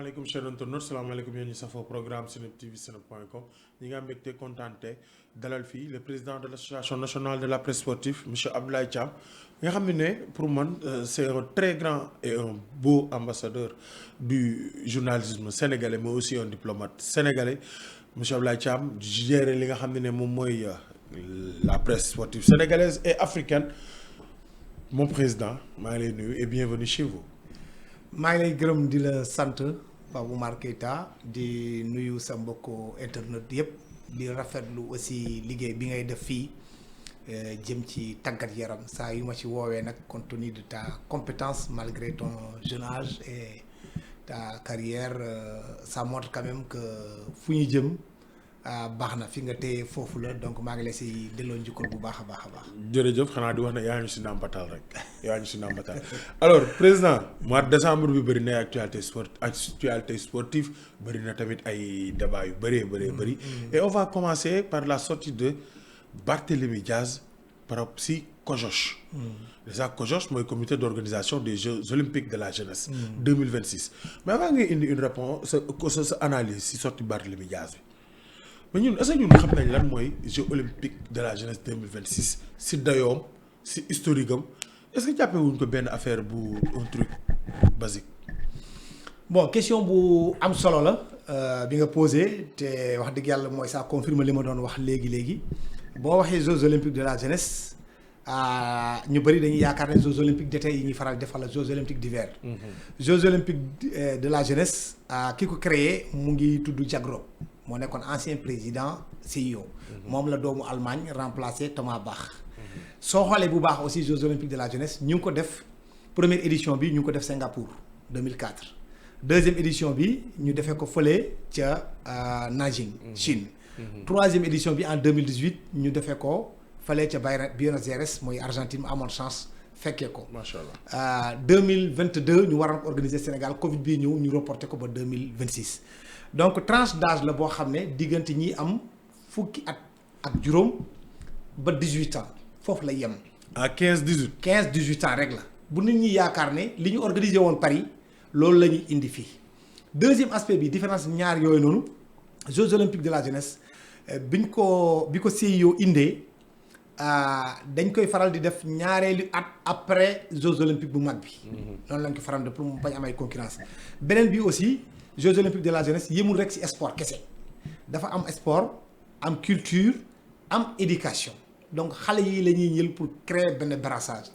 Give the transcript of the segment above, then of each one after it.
salaamaaleykum chers internautes salaamaaleykum yéen ñi safoo programme Seneweb TV seneweb.com ñi nga am mbégte kontaante dalal fii le président de l'association nationale de la presse sportive monsieur Abdoulaye Thiam nga xam ne pour man c'est un très grand et un beau ambassadeur du journalisme sénégalais mais aussi un diplomate sénégalais monsieur Abdoulaye Thiam géré li nga xam ne moom mooy la presse sportive sénégalaise et africaine mon président maa ngi lay nuyu et bienvenue chez vous. maa ngi lay gërëm di la sant Pape Oumar Keita di nuyu sa mbokku internet yëpp di rafetlu aussi liggéey bi ngay def fii jëm ci tàggat yaram saa yu ma ci woowee nag compte tenu de ta compétence malgré ton jeune âge et ta carrière ça montre quand même que fu ñu jëm baax na fi nga téye foofu la donc maa ngi lay si delloo njukkal bu baax a baax a baax. jërëjëf xanaa di wax ne yaa ngi si nàmbatal rek yaa ngi si nàmbatal alors président mois de décembre bi bëri na actualité sportive bëri na tamit ay débat yu bëri et on va commencer par la sortie de Barthélémy Diaz par si COJOS. déjà COJOS mooy comité d'organisation des Jeux olympiques de la jeunesse. 2026 mais avant ngay indi une réponse sa analyse si sortie Barthélémy Diaz bi. mais ñun est-ce que ñun xam nañ lan mooy Jeux olympiques de la jeunesse 2026 si dayoom si historique am est-ce que jàppee wuñ ko benn affaire bu un truc basique. bon question bu am solo la bi nga posé te wax dëgg yàlla mooy ça confirme li ma doon wax léegi boo waxee Jeux olympiques de la jeunesse ñu bëri dañuy yaakaar ne Jeux olympiques d'été yi ñuy faral defal la Jeux olympiques d'hiver. Jeux olympiques de la jeunesse ki ko créé mu ngi tudd Jacques Rop moo nekkoon ancien président CIO. moom la doomu Allemagne remplacé Thomas Bach. soo xoolee bu baax aussi Jeux olympiques de la jeunesse ñu ngi ko def première édition bi ñu ngi ko def Singapour 2004 deuxième édition bi ñu defee ko fële ca Nanjing Chine. troisième édition bi en 2018 ñu defee ko fële ca Buenos Aires mooy Argentine mu amoon chance fekkee ko. macha allah 2022 ñu waroon ko organiser Sénégal Covid bii ñëw ñu reporté ko ba 2026. donc tranche d'âge la boo xam ne diggante ñi am fukki at ak juróom ba 18 ans foofu la yem. à 15-18. 15-18 ans rek la bu nit ñi yaakaar ne li ñu organisé woon Paris loolu la ñuy indi fii. deuxième aspect bi différence ñaar yooyu noonu Jeux olympiques de la jeunesse bi ko CIO indee dañ koy faral di def ñaareelu at après Jeux olympiques bu mag bi. noonu lañ ko faral de pour mu bañ am ay concurrence beneen bi aussi. Jeux olympiques de la jeunesse yemul rek ci sport kese dafa am sport am culture am éducation donc xale yi la ñuy ñël pour créer benn brassage.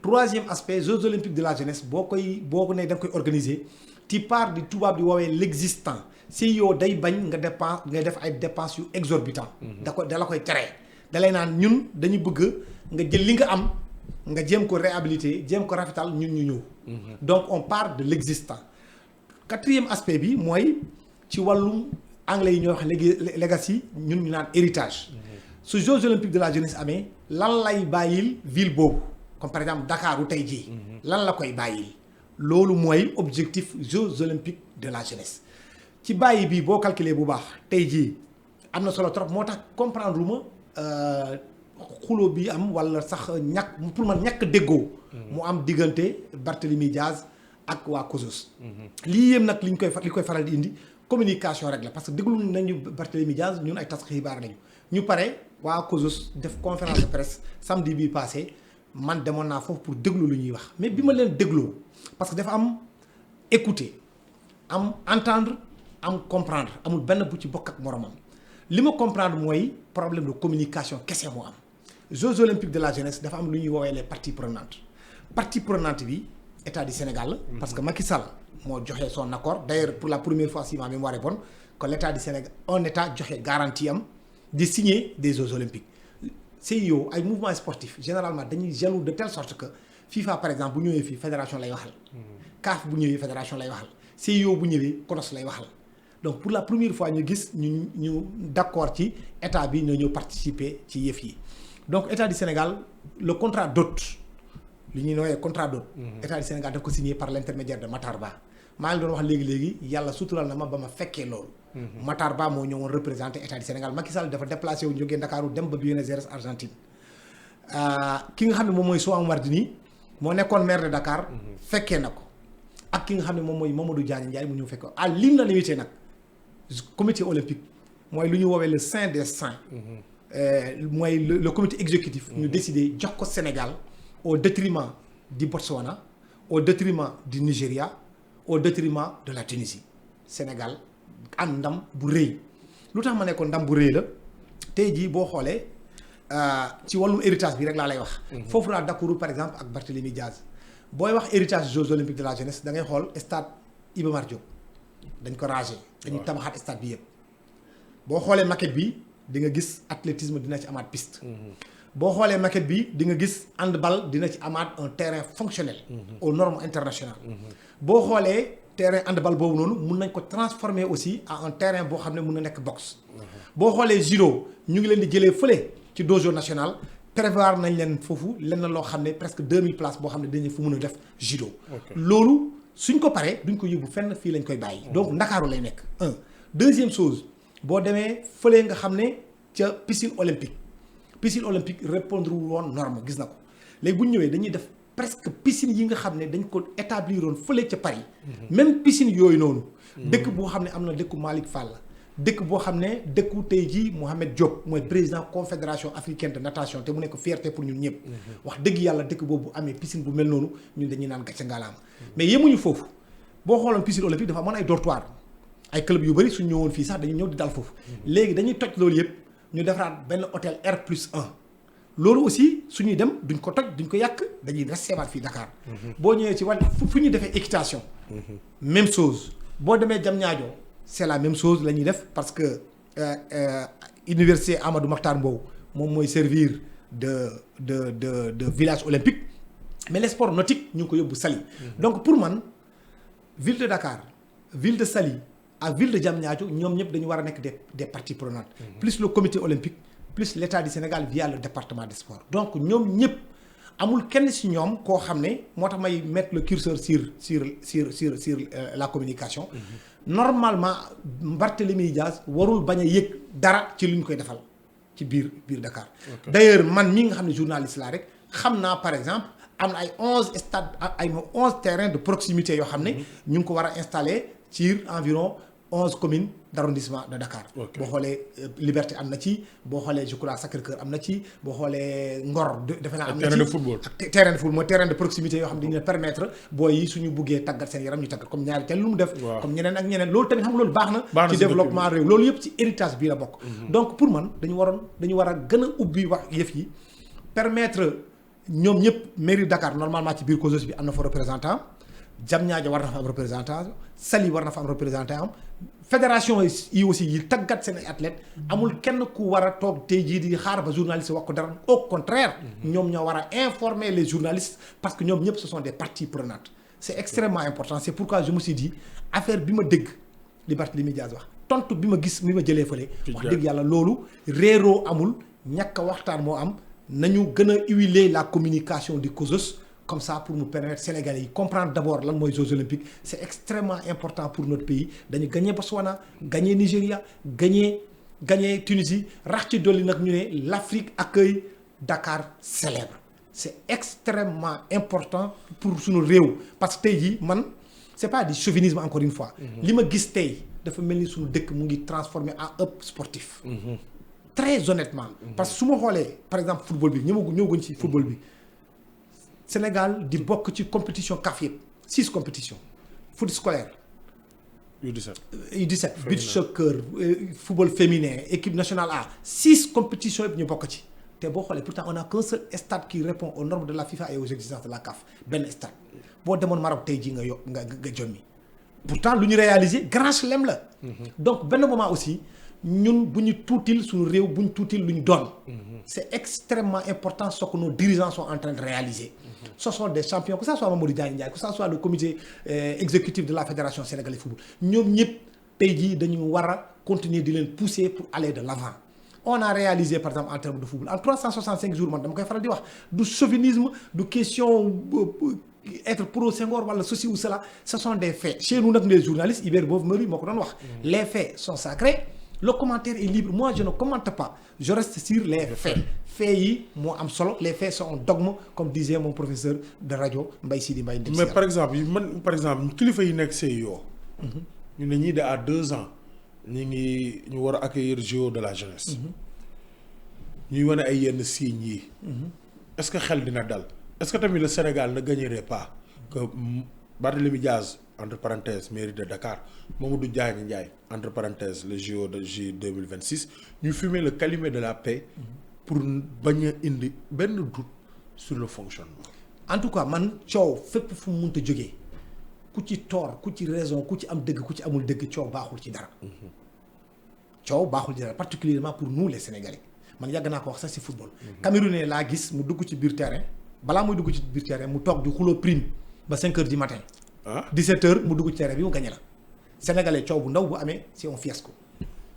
troisième aspect Jeux olympiques de la jeunesse boo ko nee da nga koy organiser tu pars di tubaab di woowee l'existant CIO day bañ nga def ay dépenses yu exorbitant da la koy tere da lay naan ñun dañu bëgg nga jël li nga am nga jéem ko réhabiliter jéem ko rafetal ñun ñu ñëw. donc on part de l'existant. quatrième aspect bi mooy ci wàllum anglais yi ñoo wax legacy ñun ñu naan héritage su Jeux olympiques de la jeunesse amee lan lay bàyyil ville boobu comme par exemple Dakar u tey jii lan la koy bàyyil loolu mooy objectif Jeux olympiques de la jeunesse ci bàyyi bi boo calculer bu baax tey jii am na solo trop moo tax comprendre lu ma xuloo bi am wala sax pour man ñàkk déggoo mu am diggante Barthélémy Diaz ak waa COJOS. lii yëpp nag li koy faral di indi communication rek la parce que déglu nañu Barthélémy Diaz ñun ay tas xibaar nañu ñu pare waa COJOS def conférence de presse samedi bii passé man demoon naa foofu pour déglu lu ñuy wax mais bi ma leen dégloo parce que dafa am écouter am entendre am comprendre amul benn bu ci bokk ak moromam li ma comprendre mooy problème de communication kese moo am Jeux olympiques de la jeunesse dafa am lu ñuy woowee les parties prenantes bi. État du Sénégal parce que Macky Sall moo joxe son accord d'ailleurs pour la première fois si ma mémoire est bonne que l'État du Sénégal un État joxe garantie am di signer des Jeux olympiques CIO ay mouvement sportif généralement dañuy jaloux de telle sorte que FIFA par exemple bu ñëwee fii fédération lay waxal CAF bu ñëwee fédération lay waxal CIO bu ñëwee COJOS lay waxal donc pour la première fois ñu gis ñu d'accord ci état bi ñoo participer ci yëf yi donc État du Sénégal le contrat d'hôte li ñuy nooyee contrat d'hôte État du Sénégal daf ko signé par l'intermédiaire de Matar Ba maa ngi doon wax léegi yàlla sutural na ma ba ma fekkee loolu Matar Ba moo ñëwoon représenté État du Sénégal Macky Sall dafa déplacé wu jógee Ndakaaru dem ba Buenos Aires Argentine ki nga xam ne moom mooy Soham Wardini moo nekkoon maire de Dakar fekkee na ko ak ki nga xam ne moom mooy Mamadou Diagne Ndiaye mu ñëw fekk à l'unanimité nag comité olympique mooy lu ñu woowee le saint des saints. mooy le comité exécutif. ñu décidé jox ko Sénégal au détriment du Botswana au détriment du Nigéria au détriment de la Tunisie Sénégal am ndam bu rëy lu tax ma ne ko ndam bu rëy la tey jii boo xoolee ci wàllum héritage bi rek laa lay wax. foofu laa d'accord par exemple ak Barthélémy Diaz booy wax héritage Jeux olympiques de la jeunesse da ngay xool stade Iba Mar Diop dañ ko ragé. dañu tabaxaat stade bi yëpp. boo xoolee maquette bi di nga gis athlétisme dina ci amaat piste. boo xoolee maquette bi di nga gis handball dina ci amaat un terrain fonctionnel. aux normes internationales. boo xoolee terrain handball boobu noonu mun nañ ko transformer aussi à un terrain boo xam ne mun na nekk boxe. boo xoolee judo ñu ngi leen di jëlee fële ci dojo national prévoir nañ leen foofu lenn loo xam ne presque 2000 places boo xam ne dañu fu mun a def judo. loolu suñ ko paree duñ ko yóbbu fenn fii lañ koy bàyyi. donc Ndakaaru lay nekk un deuxième chose. boo demee fële nga xam ne ca piscine olympique répondre woon norme gis na ko léegi bu ñu ñëwee dañuy def presque piscine yi nga xam ne dañ ko établir woon fële ca Paris. même piscine yooyu noonu. dëkk boo xam ne am na dëkku Malick Fall dëkk boo xam ne dëkku tey jii Mohamed Diop mooy président confédération africaine de natation te mu nekk fierté pour ñun ñëpp. wax dëgg yàlla dëkk boobu amee piscine bu mel noonu ñun dañuy naan gàcce ngalaama mais yemuñu foofu boo xooloon piscine olympique dafa amoon ay dortoir ay club yu bëri suñ ñëwoon fii sax dañu ñëw di dal foofu. léegi dañuy toj loolu yëpp ñu defaraat benn hôtel R+1 loolu aussi suñuy dem duñ ko toj duñ ko yàq dañuy restewaat fii Dakar. boo ñëwee ci wàll fu ñuy defee équitation. même chose boo demee Diamniadio c'est la même chose la ñuy def parce que université Amadou Mahtar Mbow moom mooy servir de village olympique mais les sports nautiques ñu ngi ko yóbbu Saly. donc pour man ville de Dakar ville de Saly. à ville de Diamniadio ñoom ñëpp dañu war a nekk des parties prenantes. plus le comité olympique plus l'État du Sénégal via le département des sports. donc ñoom ñëpp amul kenn ci ñoom koo xam ne moo tax may mettre le curseur sur la communication. normalement Barthélémy Diaz warul bañ a yëg dara ci lu ñu koy defal ci biir Dakar. d'ailleurs man mii nga xam ne journaliste laa rek xam naa par exemple am na ay 11 stades ay 11 terrains de proximité yoo xam ne ñu ngi ko war a installer ci environ 11 communes d'arrondissement de Dakar. boo xoolee Liberté am na ci boo xoolee je crois Sacré-Cœur am na ci boo xoolee Ngor defe naa am na ci terrain de football ak terrain de football mooy terrain de proximité yoo xam ne dañu leen permettre booy yi suñu buggee tàggat seen yaram ñu tàggat comme ñaari tel lu mu def. comme ñeneen ak ñeneen loolu tamit xam nga loolu baax na. ci développement réew loolu yëpp ci héritage bii la bokk. donc pour man dañu war a gën a ubbi wax yëf yi permettre ñoom ñëpp mairie Dakar normalement ci biir COJOS bi am na fa représentant. Diamniadio war na fa am représentant Saly war na fa am représentant am fédération yi aussi yi tàggat seen ay athlètes amul kenn ku war a toog tey jii di xaar ba journaliste wax ko dara au contraire ñoom ñoo war a informer les journalistes parce que ñoom ñëpp ce sont des parties prenantes c'est extrêmement important c'est pourquoi je me suis dit affaire bi ma dégg li Barthélémy Diaz wax tontu bi ma gis mi ma jëlee fële wax dëgg yàlla loolu réeroo amul ñàkk a waxtaan moo am nañu gën a huiler la communication du COJOS comme ça pour nous permettre Sénégalais yi comprendre d'abord lan mooy Jeux olympiques c'est extrêmement important pour notre pays dañu gagné Botswana gagné Nigéria gagné Tunisie rax ci dolli nag ñu ne l'Afrique accueille Dakar célèbre c'est extrêmement important pour suñu réew parce que tey jii man c'est pas du chauvinisme encore une fois li ma gis tey dafa mel ni suñu dëkk mu ngi transformé en hub sportif très honnêtement parce que su ma xoolee par exemple football bi ñëwaguñ ci football bi Sénégal di bokk ci compétition CAF yëpp 6 compétitions foot scolaire. U17 beach soccer football féminin équipe nationale A 6 compétitions yëpp ñu bokk ci te boo xoolee pourtant on a qu'un seul stade qui répond aux normes de la FIFA et aux exigences de la CAF benn stade boo demoon Maroc tey jii nga jommi pourtant lu ñu réaliser grand chelem la. donc benn moment aussi. ñun bu ñu tuutil suñu réew bu ñu tuutil lu ñu doon. c'est extrêmement important ce que nos dirigeants sont en train de réaliser. ce sont des champions que ça soit Mamadou Diagne Ndiaye que ça soit le comité exécutif de la fédération sénégalaise de football ñoom ñëpp tey jii dañu war a continuer di leen pousser pour aller de l'avant. on a réalisé par exemple en termes de football en 365 jours man dama koy faral di wax du chauvinisme du question. être pro Senghor wala ceci ou cela ce sont des faits chez nous nag les journalistes Hubert Bov-Meury moo ko doon wax les faits sont sacrés le commentaire est libre moi je ne commente pas je reste sur les faits faits yi moo am solo les faits sont un dogme comme disait mon professeur de rajo Mbaye Sidi Mbaye. mais par exemple kilifa yi nekk CIO. ñu ne ñii de à 2 ans ñu war a accueillir JO de la jeunesse. ñuy wane ay yenn signes yi. est-ce que xel dina dal est-ce que tamit le Sénégal ne gagnerait pas que Barthélémy Diaz entre parenthèses mairie de Dakar Mamadou Diagne Ndiaye entre parenthèses le JO de J 2026 ñu fumer le calumet de la paix pour bañ a indi benn doute sur le fonctionnement. en tout cas man coow fépp fu mu mënta jógee ku ci tort ku ci raison ku ci am dëgg ku ci amul dëgg coow baaxul ci dara. coow baaxul ci dara particulièrement pour nous les Sénégalais man yàgg naa ko wax sax ci football. Camerounais laa gis mu dugg ci biir terrain balaa muy dugg ci biir terrain mu toog di xuloo prime ba 5 heures du matin. 17 heures mu dugg ci terrain bi mu gagné la. Sénégalais coow bu ndaw bu amee c'est un fiasco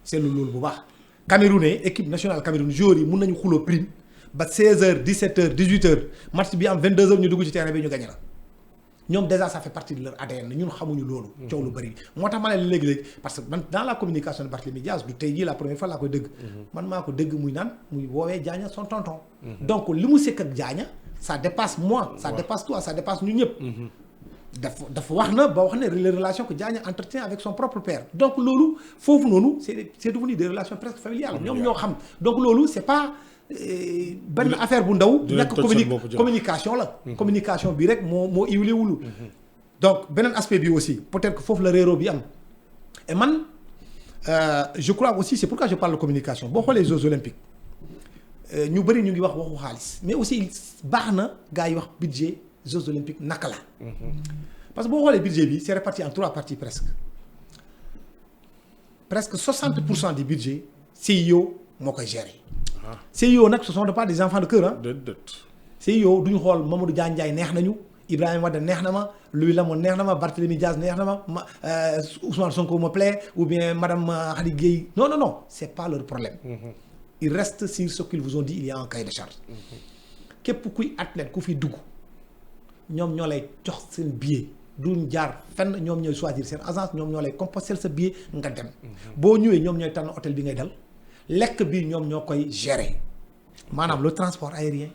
seetlu loolu bu baax. Camerounais équipe nationale Cameroun joueurs yi mun nañu xuloo prime ba 16 heures 17 heures 18 heures match bi am 22 heures ñu dugg ci terrain bi ñu gagné la ñoom déjà ça fait partie de leur ADN ñun xamuñu loolu. coow lu bëri moo tax ma ne léegi-léegi parce que man dans la communication de Barthélémy Diaz du tey jii la première fois laa koy dégg. man maa ko dégg muy naan muy woowee Diagne son tonton. donc li mu sekk ak Diagne ça dépasse moi. ça dépasse toi ça dépasse ñu ñëpp. dafa wax na ba wax ne les relations que Diagne entretient avec son propre père donc loolu foofu noonu c'est devenu des relations presque familiales ñoom ñoo xam donc loolu c'est pas benn affaire bu ndaw nekk communication la communication bi rek moo iwlewulu donc beneen aspect bi aussi peut-être que foofu la réeroo bi am et man je crois aussi c'est pourquoi je parle de communication boo xoolee Jeux olympiques ñu bëri ñu ngi wax waxu xaalis mais aussi baax na gars yi wax budget Jeux olympiques naka la. parce que boo xoolee budget bi c'est réparti en 3 parties presque 60% du budget CIO moo koy gérer. CIO nag ce sont pas des enfants de cœur ah. CIO du ñu xool Mamadou Diagne Ndiaye neex nañu Ibrahima Wade neex na ma Louis Lamone neex na ma Barthélémy Diaz neex na ma Ousmane Sonko me plaît ou bien madame Khady Gueye non c'est pas leur problème. ils restent sur ce qu'ils vous ont dit il y a un cahier de charge. képp kuy athlète ku fi dugg. ñoom ñoo lay jox seen billet duñ jaar fenn ñoom ñooy choisir seen agence ñoom ñoo lay composter sa billet nga dem. boo ñëwee ñoom ñooy tànn hôtel bi ngay dal lekk bi ñoom ñoo koy gérer maanaam le transport aérien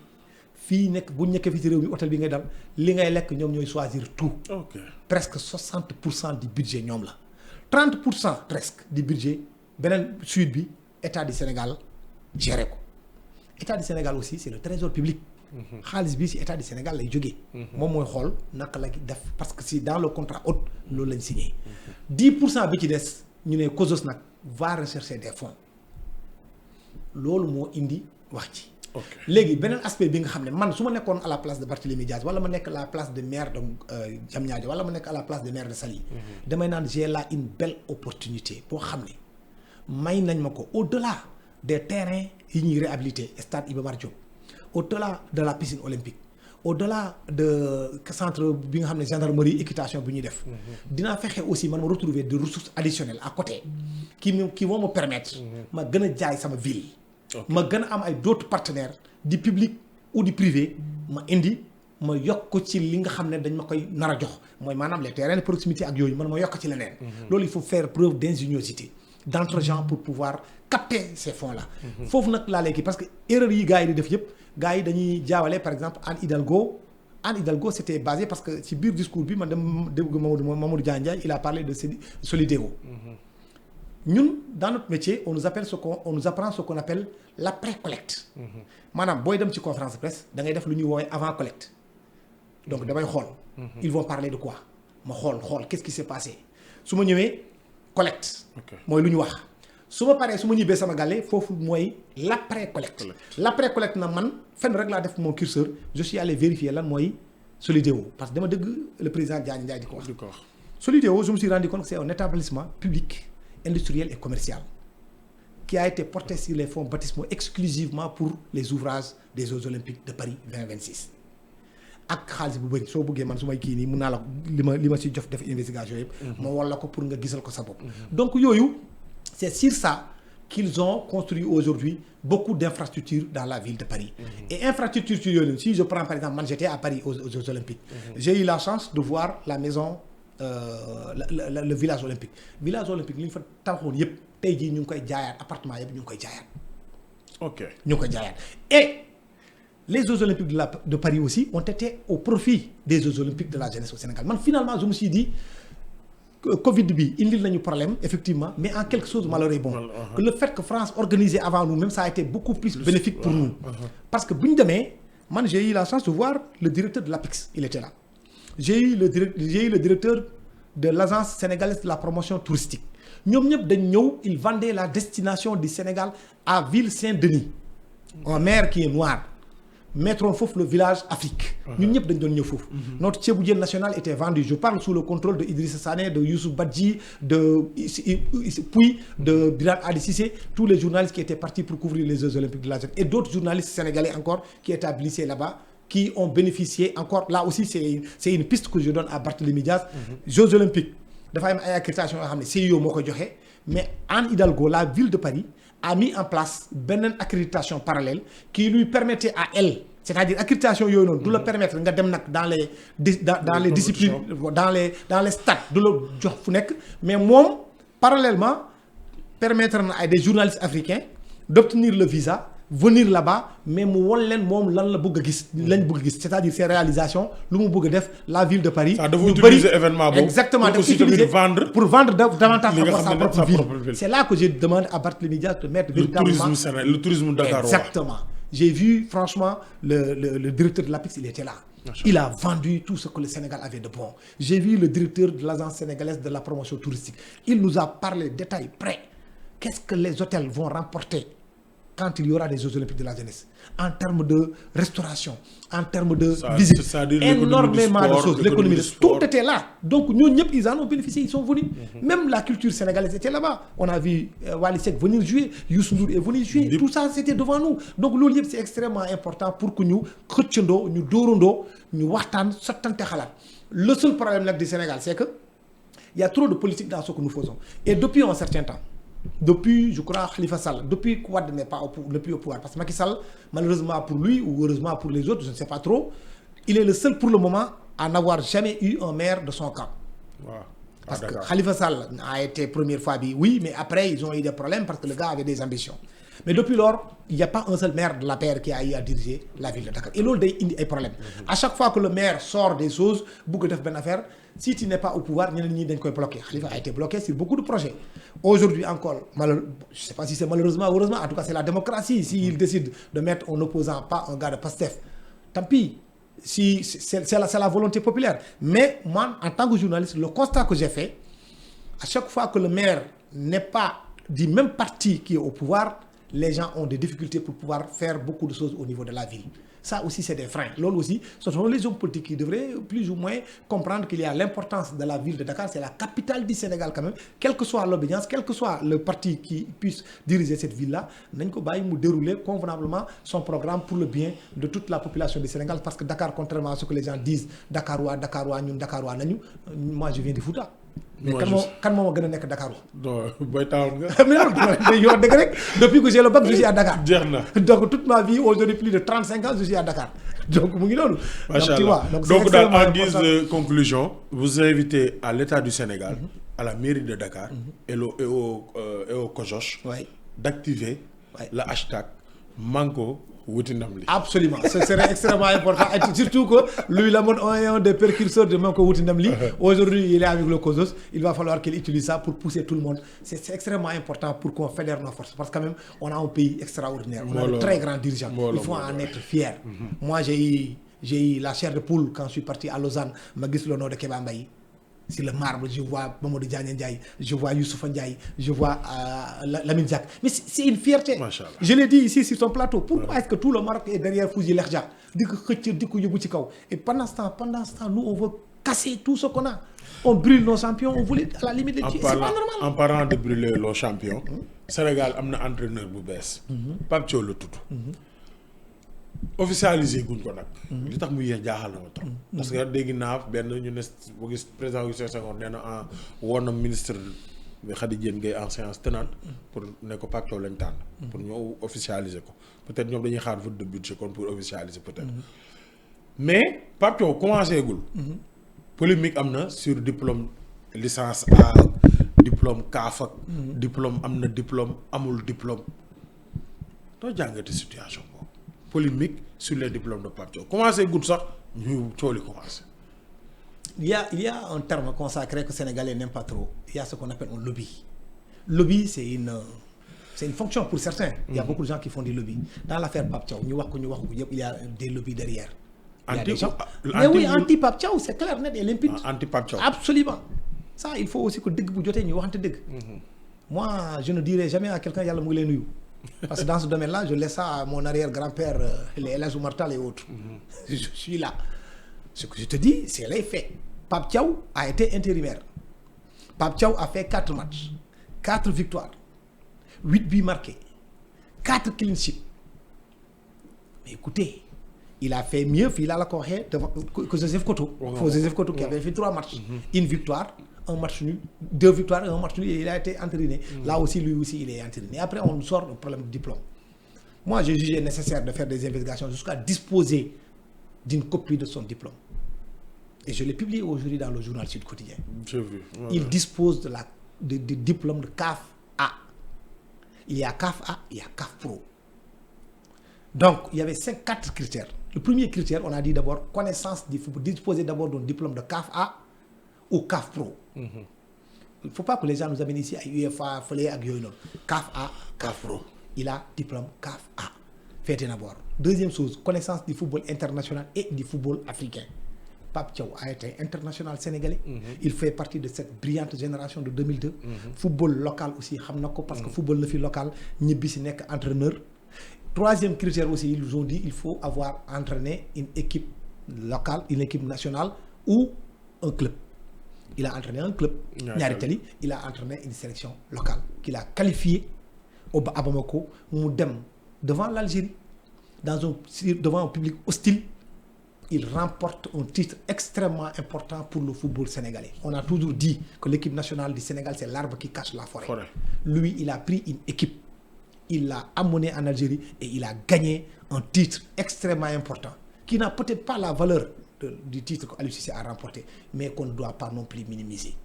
fii nekk bu ñu nekkee fii ci réew mi hôtel bi ngay dal li ngay lekk ñoom ñooy choisir tout. presque 60% du budget ñoom la 30% presque du budget beneen sud bi état du Sénégal gérer ko état du Sénégal aussi c'est le trésor public. xaalis bi ci état du Sénégal lay jógee. moom mooy xool naka la def parce que si dans le contrat hôte loolu lañ signé. 10% bi ci des ñu ne COSOS nag va rechercher des fonds loolu moo indi wax ci. léegi beneen aspect bi nga xam ne man su ma nekkoon à la place de Barthélémy Diaz wala ma nekk à la place de maire de Diamniadio wala ma nekk à la place de maire de Saly. damay naan j'ai là une belle opportunité boo xam ne may nañ ma ko au-delà des terrains yi ñuy réhabiliter stade Iba Mar Diop. au-delà de la piscine olympique au-delà de centre bi nga xam ne gendarmerie équitation bi ñuy def. dinaa fexe aussi man ma retrouver des ressources additionnelles à côté. qui vont me permettre. ma gën a jaay sama ville. ma gën a am ay d'autres partenaires du public ou du privé ma indi ma yokk ko ci li nga xam ne dañ ma koy nar a jox mooy maanaam les terrains de proximité ak yooyu man ma yokk ci leneen. loolu il faut faire preuve d'ingéniosité d'entre-gens pour pouvoir capter ces fonds-là. foofu nag laa léegi parce que erreur yi gars yi di def yëpp. gars yi dañuy jaawale par exemple Anne Hidalgo c'était basé parce que ci biir discours bi man dem dégg Mamadou Diagne Ndiaye il a parlé de Solideo. ñun dans notre métier on nous apprend ce qu'on appelle l'après-collecte. maanaam booy dem ci conférence de presse da ngay def lu ñuy woowee avant collecte. donc damay xool. ils vont parler de quoi ma xool qu'est-ce qui s'est passé su ma ñëwee collecte. mooy lu ñu wax. su ma paree su ma ñibbee sama gàlle foofu mooy l'après collecte na man fenn rek laa def mon curseur je suis allé vérifier lan mooy Solideo parce que dama dëgg le président Diagne Ndiaye di ko wax. Solideo je me suis rendu compte que c'est un établissement public industriel et commercial qui a été porté sur les fonds baptismaux exclusivement pour les ouvrages des Jeux olympiques de Paris 2026 ak xaalis bu bëri soo bëggee man su may kii nii mun naa la li ma si jof def investigation yëpp. ma walla ko pour nga gisal ko sa bopp. donc yooyu. C'est sur ça qu'ils ont construit aujourd'hui beaucoup d'infrastructures dans la ville de Paris. Et infrastructures yooyu si je prends par exemple man j'étais à Paris aux Jeux olympiques. J'ai eu la chance de voir la maison le village olympique li ñu fa tabaxoon yëpp tey jii ñu ngi koy jaayaat appartement yëpp ñu ngi koy jaayaat. ok ñu ngi koy jaayaat et les Jeux olympiques de Paris aussi ont été au profit des Jeux olympiques de la jeunesse au Sénégal man finalement je me suis dit Covid bi indil nañu problème effectivement mais en quelque chose malheur est bon. Que le fait que France organisait avant nous même ça a été beaucoup plus bénéfique pour nous. Parce que bu ñu demee man j'ai eu la chance de voir le directeur de l'APIX il était là. J'ai eu le directeur de l'agence sénégalaise de la promotion touristique ñoom ñëpp dañ ñëw ils vendaient la destination du Sénégal à Ville-Saint-Denis un maire qui est noir mettroon foofu le village Afrique ñun ñëpp dañ doon ñëw foofu notre ceebu jën national était vendu je parle sous le contrôle de Idrissa Sané de Youssouf Badji de Pouy de Birane Ali Cissé tous les journalistes qui étaient partis pour couvrir les Jeux olympiques de la jeunesse et d'autres journalistes sénégalais encore qui étaient habilités là-bas qui ont bénéficié encore là aussi c'est une piste que je donne à Barthélémy Diaz Jeux olympiques dafa am ay accréditation yoo xam ne CIO moo ko joxe mais Anne Hidalgo la ville de Paris a mis en place beneen accréditation parallèle qui lui permettait à elle c'est-à-dire accréditation yooyu noonu du la permettre nga dem nag dans les disciplines dans les stades du la jox fu nekk mais moom parallèlement permettre na ay des journalistes africains d'obtenir le visa venir là-bas mais mu won leen moom lan la bëgg a gis lañ bëgg a gis c'est-à-dire ses réalisations lu mu bëgg a def la ville de Paris. ça dafa utiliser événement boobu exactement pour aussi tamit vendre. pour vendre davantage sa propre ville. ville. C'est là que je demande à Barthélémy Diaz de mettre véritablement le tourisme dakarois. Exactement. J'ai vu franchement le directeur de l'APIX il était là. Il a vendu tout ce que le Sénégal avait de bon. J'ai vu le directeur de l'agence sénégalaise de la promotion touristique. Il nous a parlé détail près. Qu'est-ce que les hôtels vont remporter quand il y aura des Jeux olympiques de la jeunesse en termes de restauration, en termes de visite, énormément de choses, l'économie de tout était là. Donc nous ils en ont bénéficié, ils sont venus. Même la culture sénégalaise était là-bas. On a vu Wally Seck venir jouer, Youssou Ndour est venu jouer, tout ça c'était devant nous. Donc loolu yëpp c'est extrêmement important pour que ñu xëccandoo, ñu dóorandoo, ñu waxtaan, sottante xalaat. Le seul problème nag du Sénégal c'est que il y a trop de politique dans ce que nous faisons. Et depuis un certain temps, depuis je crois Khalifa Sall depuis Wade n'est pas le plus au pouvoir parce que Macky Sall malheureusement pour lui ou heureusement pour les autres je ne sais pas trop il est le seul pour le moment à n'avoir jamais eu un maire de son camp. Parce que Khalifa Sall a été première fois bi oui mais après ils ont eu des problèmes parce que le gars avait des ambitions mais depuis lors il n'y a pas un seul maire de l'APR qui a eu à diriger la ville de Dakar et loolu day indi ay problèmes à chaque fois que le maire sort des choses bëgg def benn affaire si tu n'es pas au pouvoir ñeneen ñi dañ koy bloquer Khalifa a été bloqué sur beaucoup de projets aujourd'hui encore je sais pas si c'est malheureusement ou heureusement en tout cas c'est la démocratie s'il décide de mettre un opposant pas un gars de Pastef tant pis si c'est la volonté populaire mais moi en tant que journaliste le constat que j'ai fait à chaque fois que le maire n'est pas du même parti qui est au pouvoir les gens ont des difficultés pour pouvoir faire beaucoup de choses au niveau de la ville. Ça aussi c'est des freins. Loolu aussi ce sont les hommes politiques qui devraient plus ou moins comprendre qu'il y a l'importance de la ville de Dakar, c'est la capitale du Sénégal quand même, quelle que soit l'obédience, quel que soit le parti qui puisse diriger cette ville-là, nañ ko bàyyi mu dérouler convenablement son programme pour le bien de toute la population du Sénégal parce que Dakar contrairement à ce que les gens disent Dakarois ñun Dakarois nañu moi je viens du Fouta. mais kan moo ma gën a nekk Dakar wa. non booy taawul nga. mais yow dëgg rek depuis que j'ai le bac je suis à Dakar. jeex na donc toute ma vie aujourd'hui plus de 35 ans je suis à Dakar donc mu ngi noonu. macha allah donc daal en guise de conclusion vous invitez à l'État du Sénégal. à la mairie de Dakar. et au COJOS. d'activer le hashtag Manko wuti ndam li. Absolument, ce serait extrêmement important et surtout que lui la mode est un des précurseurs de Manko wuti ndam li. Aujourd'hui, il est avec le COJOS, il va falloir qu'il utilise ça pour pousser tout le monde. C'est extrêmement important pour qu'on fédère nos forces parce que quand même on a un pays extraordinaire. On a de très grands dirigeants. Il faut en être fier. Moi, j'ai eu la chair de poule quand je suis parti à Lausanne, ma gis le nom de Kéba Mbaye. Sur le marbre, je vois Mamadou Diagne Ndiaye, je vois Youssoufa Ndiaye, je vois Lamine Diack. Mais c'est une fierté. Je l'ai dit ici sur ton plateau. Pourquoi est-ce que tout le Maroc est derrière Fouzi Lerja? Et pendant ce temps, nous, on veut casser tout ce qu'on a. On brûle nos champions, on voulait à la limite les tuer. C'est pas normal. En parlant de brûler nos champions, Sénégal a un entraîneur bu bees. Pape Thiaw la tudd. Officialisé guñ ko nag. li tax mu yéex jaaxal na ma trop. parce que dégg naa benn ñu ne boo gis président Augustin Senghor nee na woon na ministre bi Khady Diène Gaye en séance tenante pour ne ko Pape Thiaw lañ tànn. pour ñu officialiser ko peut-être ñoom dañuy xaar vote de budget kon pour officialiser peut-être. mais Pape Thiaw commencé gul. polémique am na sur diplôme licence A diplôme CAF ak diplôme am na diplôme amul diplôme doo jàngate situation boobu polémique sur les diplômes de Pape Thiaw commencé gudd sax ñu cooli commencé. Il y a un terme consacré que les Sénégalais n'aiment pas trop. Il y a ce qu'on appelle un lobby. Lobby, c'est une fonction pour certains. Il y a beaucoup de gens qui font du lobby. Dans l'affaire Pape Thiaw, il y a des lobbies derrière. Mais oui, anti-Pape Thiaw, c'est clair, net et limpide. Anti-Pape Thiaw. Absolument. Ça, il faut aussi que dès que vous dites, moi, je ne dirai jamais à quelqu'un, yalla moulé nuyu. Parce que dans ce domaine-là, je laisse ça à mon arrière-grand-père, les Elas Oumartal et autres. Je suis là. Ce que je te dis, c'est les faits. Pape Thiaw a été intérimaire. Pape Thiaw a fait 4 matchs, 4 victoires, 8 buts marqués, 4 clean sheets. Mais écoutez, il a fait mieux que Joseph Koto. Joseph Koto qui avait fait 3 matchs, une victoire, un match nul, 2 victoires et un match nul, et il a été entériné. Là aussi, lui aussi, il est entériné. Après, on sort le problème du diplôme. Moi, j'ai jugé nécessaire de faire des investigations jusqu'à disposer d'une copie de son diplôme. Et je l'ai publié aujourd'hui dans le journal Sud Quotidien. J'ai vu. Il dispose de diplôme de CAF A. Il y a CAF A, il y a CAF Pro. Donc, il y avait 4 critères. Le premier critère, on a dit d'abord connaissance du football, disposer d'abord d'un diplôme de CAF A ou CAF Pro. Il ne faut pas que les gens nous amènent ici à UEFA, Folé, à Guyonon. CAF A, CAF Pro. Il a diplôme CAF A. Faites d'abord. Deuxième chose, connaissance du football international et du football africain. Pape Thiaw a été international sénégalais. Il fait partie de cette brillante génération de 2002. Football local aussi, parce que football le local, Nibisi n'est qu'entraîneur. Troisième critère aussi, ils nous ont dit qu'il faut avoir entraîné une équipe locale, une équipe nationale ou un club. Il a entraîné un club, Niaritali, il a entraîné une sélection locale qu'il a qualifiée à Bamako, devant l'Algérie, devant un public hostile. Il remporte un titre extrêmement important pour le football sénégalais. On a toujours dit que l'équipe nationale du Sénégal, c'est l'arbre qui cache la forêt. Lui, il a pris une équipe, il l'a amené en Algérie et il a gagné un titre extrêmement important, qui n'a peut-être pas la valeur du titre qu'Aliou Cissé a remporté, mais qu'on ne doit pas non plus minimiser.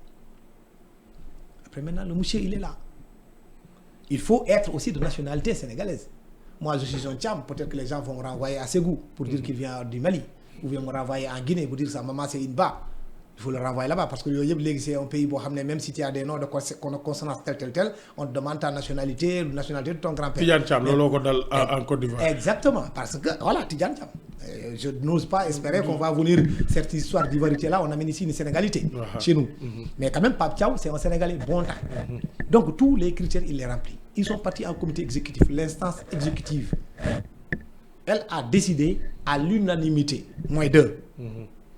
Après maintenant, le monsieur, il est là. Il faut être aussi de nationalité sénégalaise. Moi, je suis un Tcham, peut-être que les gens vont me renvoyer à Ségou pour dire qu'il vient du Mali. Ou bien me renvoyer en Guinée pour dire que sa maman c'est une ba. Il faut le renvoyer là-bas parce que c'est un pays, même si tu as des noms de consonance tel, on te demande ta nationalité, la nationalité de ton grand-père. Tidjane Thiam, en Côte d'Ivoire. Exactement, parce que voilà, Tidjane Thiam. Je n'ose pas espérer qu'on va venir cette histoire d'ivoirité là, on amène ici une sénégalité chez nous. Mais quand même, Pape Thiaw, c'est un Sénégalais bon temps. Donc tous les critères, il les remplit. Ils sont partis en comité exécutif, l'instance exécutive. Elle a décidé à l'unanimité, moins 2.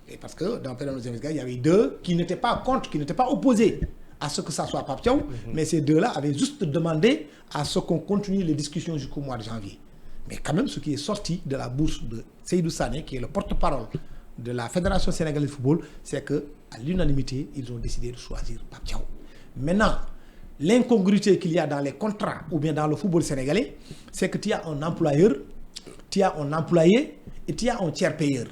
Et parce que dans le période de il y avait 2 qui n'étaient pas contre, qui n'étaient pas opposés à ce que ça soit Pape Thiaw, mais ces 2-là avaient juste demandé à ce qu'on continue les discussions jusqu'au mois de janvier. Mais quand même, ce qui est sorti de la bouche de Seydou Sané, qui est le porte-parole de la Fédération sénégalaise de football, c'est qu'à l'unanimité, ils ont décidé de choisir Pape Thiaw. Maintenant, l'incongruité qu'il y a dans les contrats ou bien dans le football sénégalais, c'est que tu as un employeur, tu as un employé et tu as un tiers payeur.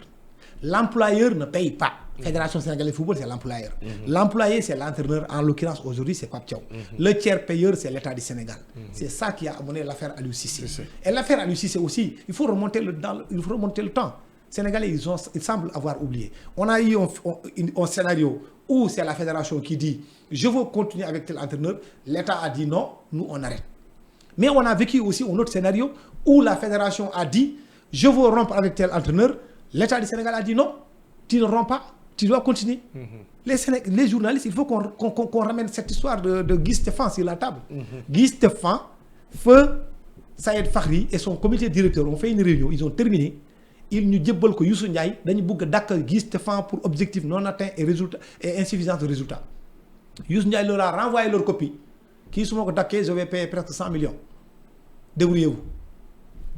L'employeur ne paye pas. Fédération sénégalaise de football, c'est l'employeur. L'employé, c'est l'entraîneur. En l'occurrence, aujourd'hui, c'est Pape Thiaw. Le tiers payeur, c'est l'État du Sénégal. C'est ça qui a amené l'affaire Aliou Cissé. Et l'affaire Aliou Cissé aussi, il faut remonter le temps. Sénégalais, ils semblent avoir oublié. On a eu un scénario où c'est la fédération qui dit « Je veux continuer avec tel entraîneur ». L'État a dit « Non, nous, on arrête ». Mais on a vécu aussi un autre scénario où la fédération a dit « Je veux rompre avec tel entraîneur ». L'État du Sénégal a dit « Non, tu ne romps pas, tu dois continuer ». Les journalistes, il faut qu'on ramène cette histoire de Guy Stéphane sur la table. Guy Stéphane, Feu Saïd Fakhri et son comité directeur ont fait une réunion, ils ont terminé. Ils nous disent que Youssou Ndiaye, ils ont d'accord Guy Stéphane pour objectif non atteint et insuffisance de résultats. Youssou Ndiaye leur a renvoyé leur copie. Qui sont d'accord, je vais payer presque 100 millions. Débrouillez-vous.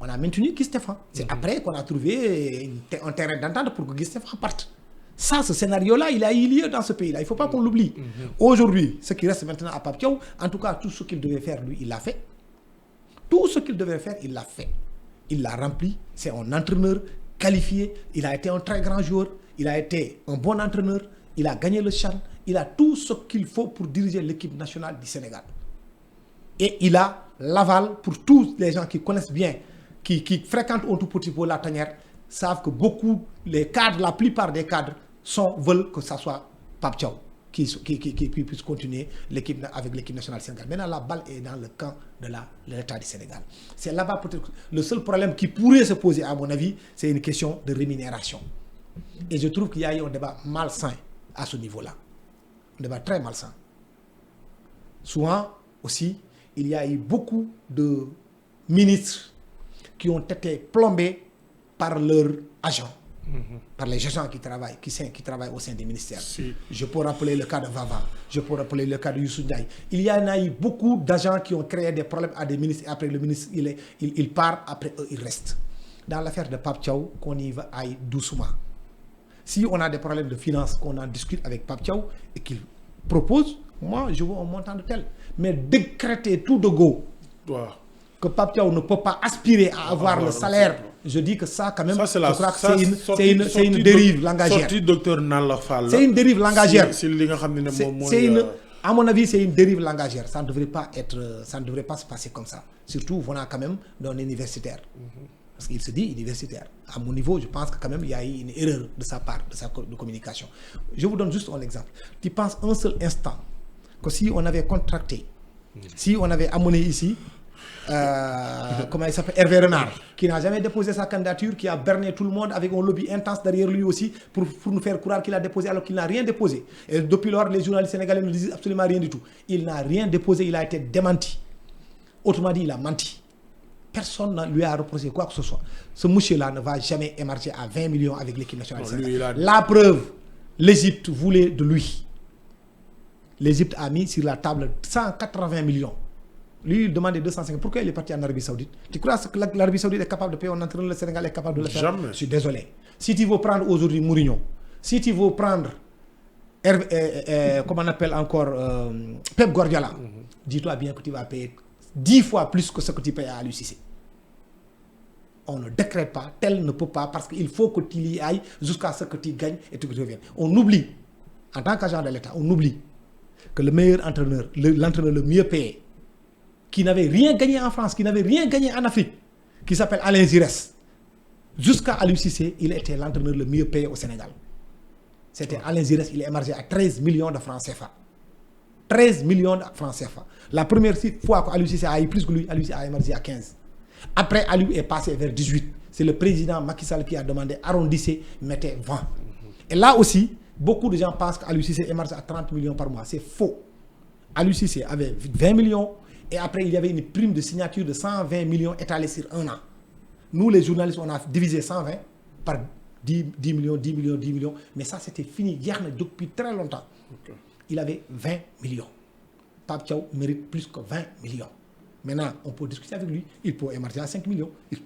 On a maintenu Guy Stéphane. C'est après qu'on a trouvé un terrain d'entente pour que Guy Stéphane parte. Ça, ce scénario-là, il a eu lieu dans ce pays-là. Il ne faut pas qu'on l'oublie. Aujourd'hui, ce qui reste maintenant à Pape Thiaw, en tout cas, tout ce qu'il devait faire, lui, il l'a fait. Tout ce qu'il devait faire, il l'a fait. Il l'a rempli. C'est un entraîneur qualifié. Il a été un très grand joueur. Il a été un bon entraîneur. il a gagné le CHAN, il a tout ce qu'il faut pour diriger l'équipe nationale du Sénégal. Et il a l'aval pour tous les gens qui connaissent bien, qui fréquentent au tout petit peu la tanière, savent que les cadres, la plupart des cadres veulent que ça soit Pape Thiaw qui puisse continuer avec l'équipe nationale du Sénégal. Maintenant, la balle est dans le camp de l'État du Sénégal. C'est là-bas peut-être le seul problème qui pourrait se poser, à mon avis, c'est une question de rémunération. Et je trouve qu'il y a eu un débat malsain à ce niveau-là. Un débat très malsain. Souvent aussi, il y a eu beaucoup de ministres qui ont été plombés par leurs agents, par les agents qui travaillent au sein des ministères. Si. Je peux rappeler le cas de Vava, je peux rappeler le cas de Youssou Ndiaye. Il y en a eu beaucoup d'agents qui ont créé des problèmes à des ministres, et après le ministre, il part, après eux, il reste. Dans l'affaire de Pape Thiaw, qu'on y aille doucement. Si on a des problèmes de finances, qu'on en discute avec Pape Thiaw et qu'il propose, moi, je veux un montant de tel. Mais décréter tout de go que Pape Thiaw ne peut pas aspirer à avoir le salaire, je dis que ça, quand même, ça, je crois que c'est une dérive langagière. Sortie docteur Nalla Fall. C'est une dérive langagière. À mon avis, c'est une dérive langagière. Ça ne devrait pas se passer comme ça. Surtout venant quand même d'un universitaire. Parce qu'il se dit universitaire. À mon niveau, je pense que quand même, il y a eu une erreur de sa part, de communication. Je vous donne juste un exemple. Tu penses un seul instant que si on avait contracté, si on avait amené ici, comment il s'appelle, Hervé Renard, qui n'a jamais déposé sa candidature, qui a berné tout le monde avec un lobby intense derrière lui aussi pour nous faire croire qu'il a déposé alors qu'il n'a rien déposé. Et depuis lors, les journalistes sénégalais ne disent absolument rien du tout. Il n'a rien déposé, il a été démenti. Autrement dit, il a menti. Personne ne lui a reproché quoi que ce soit. Ce monsieur-là ne va jamais émarger à 20 millions avec l'équipe nationale du Sénégal. La preuve, l'Égypte voulait de lui. L'Égypte a mis sur la table 180 millions. Lui, il demandait 250. Pourquoi il est parti en Arabie Saoudite? Tu crois que l'Arabie Saoudite est capable de payer un entraîneur, le Sénégal est capable de le faire? Jamais. Je suis désolé. Si tu veux prendre aujourd'hui Mourinho, si tu veux prendre, comment on appelle encore, Pep Guardiola, dis-toi bien que tu vas payer 10 fois plus que ce que tu payes à Aliou Cissé. On ne décrète pas, tel ne peut pas, parce qu'il faut que tu y ailles jusqu'à ce que tu gagnes et que tu reviennes. On oublie, en tant qu'agent de l'État, on oublie que le meilleur entraîneur, l'entraîneur le mieux payé, qui n'avait rien gagné en France, qui n'avait rien gagné en Afrique, qui s'appelle Alain Giresse, jusqu'à Aliou Cissé, il était l'entraîneur le mieux payé au Sénégal. C'était Alain Giresse, il est émargé à 13 millions de francs CFA. 13 millions de francs CFA. La première fois que Aliou Cissé a eu plus que lui, Aliou Cissé a émargé à 15. Après, Aliou est passé vers 18. C'est le président Macky Sall qui a demandé arrondissez, mettez 20. Et là aussi, beaucoup de gens pensent qu'Aliou Cissé émarge à 30 millions par mois. C'est faux. Aliou Cissé avait 20 millions et après, il y avait une prime de signature de 120 millions étalée sur un an. Nous, les journalistes, on a divisé 120 par 10 millions, 10 millions, 10 millions. Mais ça, c'était fini hier depuis très longtemps. Okay. Il avait 20 millions. Pape Thiaw mérite plus que 20 millions. Maintenant, on peut discuter avec lui. Il peut émarger à 5 millions. Il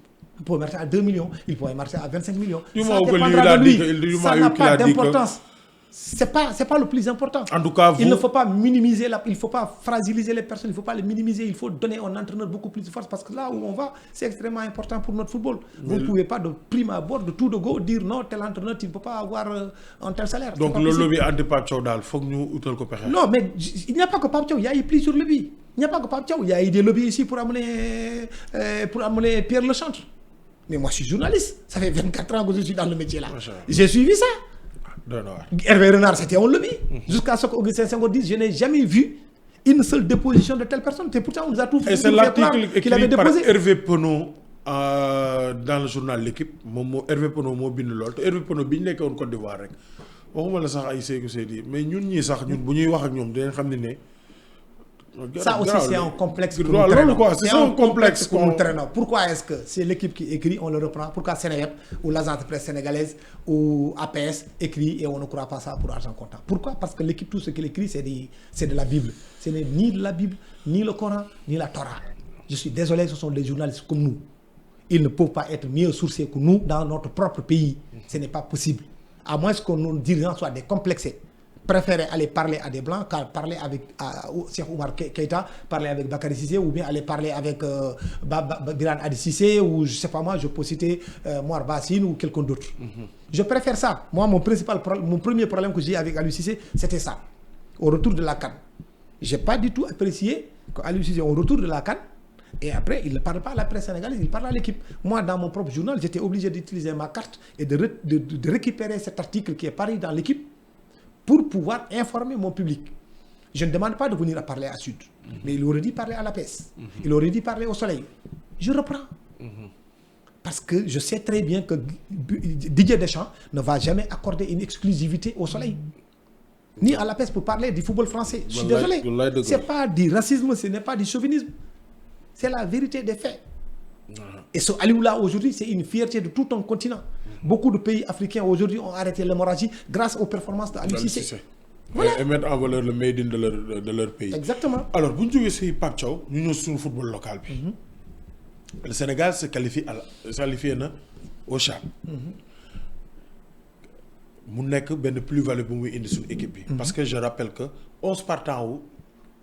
peut émarger à 2 millions. Il peut émarger à 25 millions. Ça dépendra de lui. Ça n'a pas d'importance. C'est pas le plus important. En tout cas, il ne faut pas minimiser, il ne faut pas fragiliser les personnes, il ne faut pas les minimiser. Il faut donner à un entraîneur beaucoup plus de force parce que là où on va, c'est extrêmement important pour notre football. Vous ne pouvez pas de prime abord, de tout de go, dire non, tel entraîneur, tu ne peux pas avoir un tel salaire. Donc le lobby anti-Pape Thiaw, il faut que nous utilisions le copain. Non, mais il n'y a pas que Pape Thiaw, il y a eu plusieurs lobbies. Il n'y a pas que Pape Thiaw, il y a eu des lobbies ici pour amener Pierre Lechantre. Mais moi, je suis journaliste. Ça fait 24 ans que je suis dans le métier là. J'ai suivi ça. Hervé Renard, c'était un lobby. Jusqu'à ce qu'Augustin Senghor dise, je n'ai jamais vu une seule déposition de telle personne. Et pourtant, on nous a tout fait. Et c'est l'article écrit par Hervé Penaud dans le journal L'Équipe. Hervé Penaud m'a dit que Hervé Penaud, il est en Côte d'Ivoire. waxuma la sax ay Sékou Seydi mais ñun ñii sax ñun bu ñuy wax ak ñoom dinañ xam ne ça aussi c'est un complexe pour nous traînons. C'est un complexe pour nous traînons. Pourquoi est-ce que c'est l'équipe qui écrit, on le reprend? Pourquoi Sénégal ou l'agence de presse sénégalaise ou APS écrit et on ne croit pas ça pour argent comptant? Pourquoi? Parce que l'équipe, tout ce qu'elle écrit, c'est de la Bible. Ce n'est ni de la Bible, ni le Coran, ni la Torah. Je suis désolé, ce sont des journalistes comme nous. Ils ne peuvent pas être mieux sourcés que nous dans notre propre pays. Ce n'est pas possible. À moins que nos dirigeants soient décomplexés. préféré aller parler à des blancs qu'à parler avec Cheikh Oumar Keïta, parler avec Bakary Cissé, ou bien aller parler avec Birane Adi Cissé, ou je sais pas moi, je peux citer Mouar Bassine ou quelqu'un d'autre. Je préfère ça. Moi, mon premier problème que j'ai avec Aliou Cissé, c'était ça. Au retour de la CAN. J'ai pas du tout apprécié qu'Aliou Cissé, au retour de la CAN, et après, il ne parle pas à la presse sénégalaise, il parle à l'équipe. Moi, dans mon propre journal, j'étais obligé d'utiliser ma carte et de récupérer cet article qui est paru dans l'équipe pour pouvoir informer mon public. Je ne demande pas de venir à parler à Sud, mais il aurait dû parler à la presse. Il aurait dû parler au Soleil. Je reprends. Parce que je sais très bien que Didier Deschamps ne va jamais accorder une exclusivité au Soleil. Ni à la presse pour parler du football français. Je suis désolé. Ce n'est pas du racisme, ce n'est pas du chauvinisme. C'est la vérité des faits. Et ce Aliou-là, aujourd'hui, c'est une fierté de tout un continent. Beaucoup de pays africains, aujourd'hui, ont arrêté l'hémorragie grâce aux performances de Aliou Cissé. Voilà. Et mettre en valeur le made in de leur pays. Exactement. Alors, bu ñu jógee si Pape Thiaw ñu ñëw suñu football local bi. Le Sénégal se qualifie na au CHAN. mu nekk benn plus-value bu muy indi suñu équipe bi. parce que je rappelle que 11 partants wu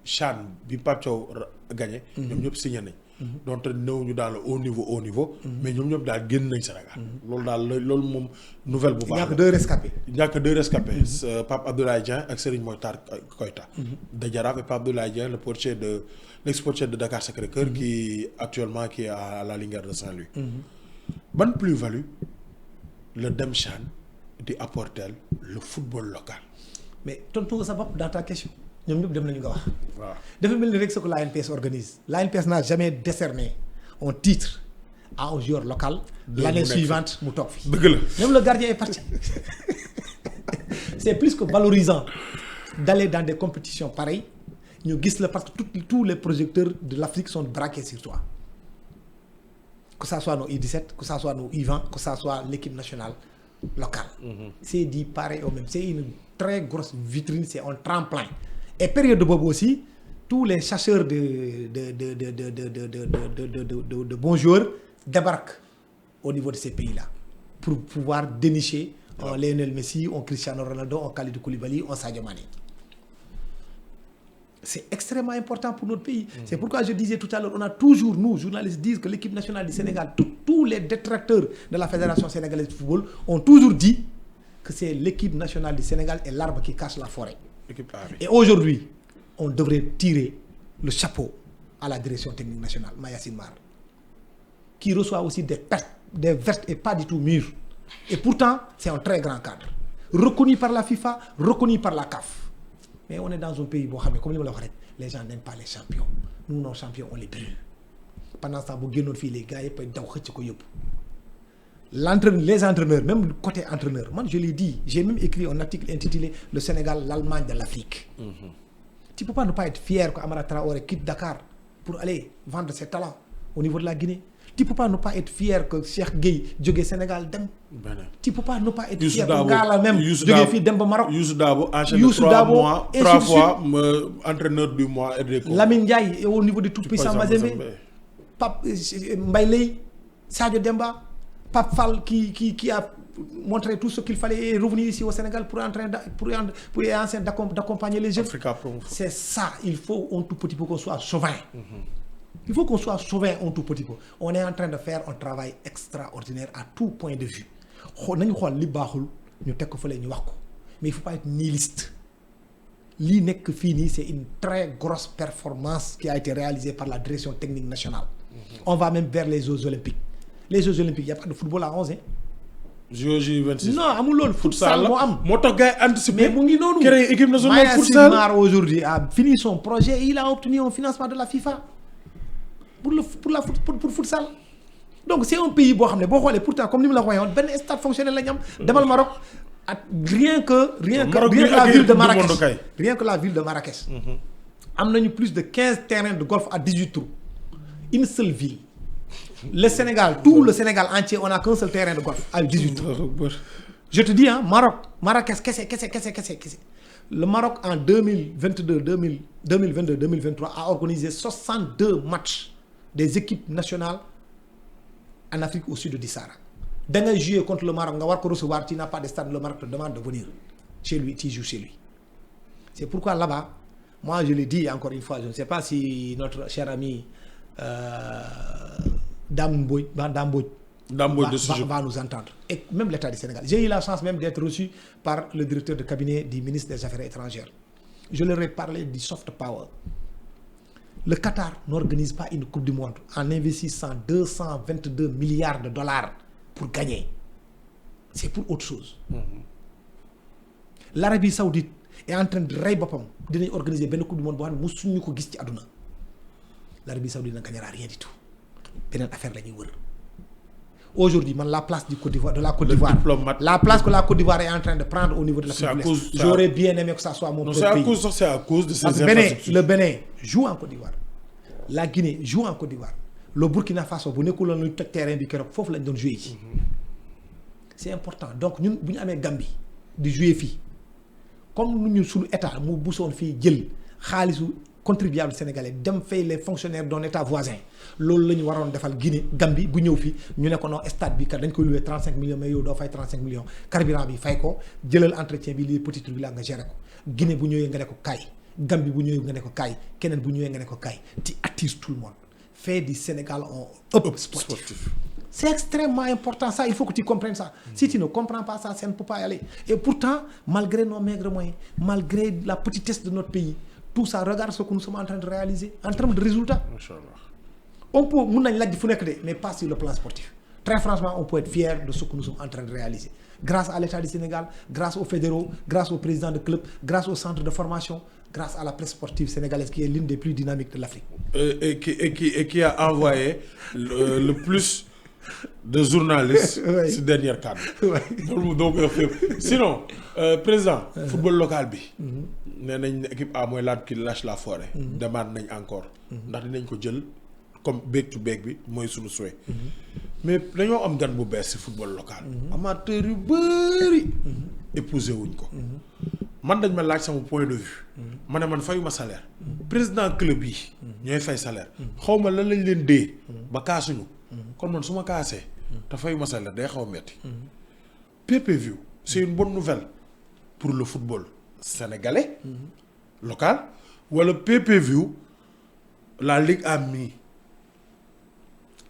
CHAN bi Pape Thiaw gagné. ñoom ñëpp signé nañ. donc néewuñu dans le haut niveau. mais ñoom ñëpp daal génn nañ Sénégal. loolu moom nouvelle bu baax la. ñàkk deux rescapés. Pape Abdoulaye Dieng ak Serigne Mokhtar Koïta. de Jaraaf et Pape Abdoulaye Dieng l'ex-portier de Dakar Sacré-Cœur qui actuellement qui est à la Linguère de Saint-Louis. ban plus-value le dem CHAN di apporter le football local. mais tontu nga sa bopp dans ta question ñoom ñëpp dem nañu nga wax. waaw dafa mel ni rek ce que l'ANPS organise. L'ANPS n'a jamais décerné un titre à un joueur local. l'année suivante mu toog fi. dëgg la même le gardien est parti. C'est plus que valorisant d'aller dans des compétitions pareilles ñu gis la parce que tous les projecteurs de l'Afrique sont braqués sur toi. Que ça soit nos U17, que ça soit nos U20, que ça soit l'équipe nationale locale. C'est dit pareil au même. C'est une très grosse vitrine, c'est un tremplin. Et période boobu aussi, tous les chasseurs de bons joueurs débarquent au niveau de ces pays-là pour pouvoir dénicher un Lionel Messi, un Cristiano Ronaldo, un Kalidou Koulibaly, un Sadio Mané. C'est extrêmement important pour notre pays. C'est pourquoi je disais tout à l'heure, on a toujours, nous, journalistes, disent que l'équipe nationale du Sénégal, tous les détracteurs de la Fédération sénégalaise de football ont toujours dit que c'est l'équipe nationale du Sénégal et l'arbre qui cache la forêt. Et aujourd'hui, on devrait tirer le chapeau à la direction technique nationale, Mayacine Mar, qui reçoit aussi des vertes et pas du tout mûres. Et pourtant, c'est un très grand cadre. Reconnu par la FIFA, reconnu par la CAF. Mais on est dans un pays, comme les gens n'aiment pas les champions. Nous, nos champions, on les brûle. Pendant ce temps, les gars, les entraîneurs, même côté entraîneur, moi je l'ai dit, j'ai même écrit un article intitulé Le Sénégal, l'Allemagne de l'Afrique. Tu ne peux pas ne pas être fier qu'Amara Traoré quitte Dakar pour aller vendre ses talents au niveau de la Guinée. Tu ne peux pas ne pas être fier que Cheikh Gueye jóge Sénégal dem. Tu ne peux pas ne pas être fier que Gala même jóge fii dem ba Maroc. Youssou Dabo enchaîné 3 fois entraîneur du mois et des Lamine Ndiaye est au niveau de Tout-Puissant Mazembe. Pape Mbaye Leye, Sadio Demba, Pape Fall qui a montré tout ce qu'il fallait et revenir ici au Sénégal pour d'accompagner les jeunes. C'est ça, il faut un tout petit peu qu'on soit chauvin. Il faut qu'on soit chauvin un tout petit peu. On est en train de faire un travail extraordinaire à tout point de vue. Mais il ne faut pas être nihiliste. C'est une très grosse performance qui a été réalisée par la direction technique nationale. On va même vers les Jeux Olympiques. Les Jeux Olympiques, il n'y a pas de football à 11. Jeux 26. Non, amul loolu futsal moo am. moo tax gars yi anticipé. Mais mu ngi noonu. créer équipe nationale futsal. Mar aujourd'hui a fini son projet et il a obtenu un financement de la FIFA pour futsal. Donc c'est un pays boo xam ne boo xoolee pourtant comme ni mu la ko waxee woon benn stade fonctionnel la ñu am. demal Maroc ak rien que la ville de Marrakech. Rien que la ville de Marrakech. am nañu plus de 15 terrains de golf à 18 trous. Une seule ville. Le Sénégal, tout le Sénégal entier, on n'a qu'un seul terrain de golf à 18 trous. Je te dis, Marrakech, qu'est-ce. Le Maroc en 2022-2023 a organisé 62 matchs des équipes nationales en Afrique au sud du Sahara. Dès que jouer contre le Maroc, on va recevoir, tu n'as pas de stade, le Maroc te demande de venir chez lui, tu joues chez lui. C'est pourquoi là-bas, moi je le dis encore une fois, je ne sais pas si notre cher ami Dame Mbodj va nous entendre. Et même l'État du Sénégal. J'ai eu la chance même d'être reçu par le directeur de cabinet du ministre des Affaires étrangères. Je leur ai parlé du soft power. Le Qatar n'organise pas une Coupe du Monde en investissant 222 milliards de dollars pour gagner. C'est pour autre chose. L'Arabie Saoudite est en train de rey boppam dinañ organiser benn Coupe du Monde boo xam ne mosuñu ko gis ci àdduna. L'Arabie Saoudite ne gagnera rien du tout. Beneen affaire la ñuy wër. Aujourd'hui, la place de la Côte d'Ivoire, la place que la Côte d'Ivoire est en train de prendre au niveau de l'Afrique de l'Est. J'aurais bien aimé que ça soit mon propre pays. C'est à cause de ces infrastructures. Le Bénin joue en Côte d'Ivoire. La Guinée joue en Côte d'Ivoire. Le Burkina Faso, bu nekkuloon lu toj terrain bi keroog foofu lañ doon jouer ci. C'est important. Donc ñun bu ñu amee Gambie di jouer fii comme nu ñu suñu état mu busoon fii jël xaalisu contribuable sénégalais dem fay les fonctionnaires d'un état voisin loolu la ñu waroon defal Guinée Gambie bu ñëw fi ñu ne ko non stade bi kat dañ koy louer 35 millions mais yow doo fay 35 millions carburant bi fay ko jëlal entretien bi lii petit truc la nga gérer ko Guinée bu ñëwee nga ne ko kaay Gambie bu ñëwee nga ne ko kaay keneen bu ñëwee nga ne ko kaay tu attises tout le monde fait du Sénégal en hub sportif. C'est extrêmement important ça, il faut que tu comprennes ça. Si tu ne comprends pas ça, ça ne peut pas y aller. Et pourtant, malgré nos maigres moyens, malgré la petitesse de notre pays, tout ça, regarde ce que nous sommes en train de réaliser en termes de résultats. On peut, mais pas sur le plan sportif. Très franchement, on peut être fier de ce que nous sommes en train de réaliser. Grâce à l'État du Sénégal, grâce aux fédéraux, grâce aux présidents de clubs, grâce aux centres de formation, grâce à la presse sportive sénégalaise qui est l'une des plus dynamiques de l'Afrique. Et qui a envoyé le plus de journalistes ces dernières cadres. Donc, sinon, président, football local bi. nee nañ équipe A mooy laat ki lâche la forêt. demande nañ encore. ndax dinañ ko jël comme back to back bi mooy suñu souhait. mais dañoo am gan bu bees ci football local. amateur yu bëri. épousé wuñ ko. man dañ ma laaj sama point de vue. ma ne man fayuma salaire. président club yi. ñooy fay salaire. xaw ma lan lañ leen dee. ba kaasuñu. kon man su ma kaasee. te fayuma salaire day xaw a metti. PPV c'est une bonne nouvelle pour le football sénégalais. local wala PPV la ligue a mis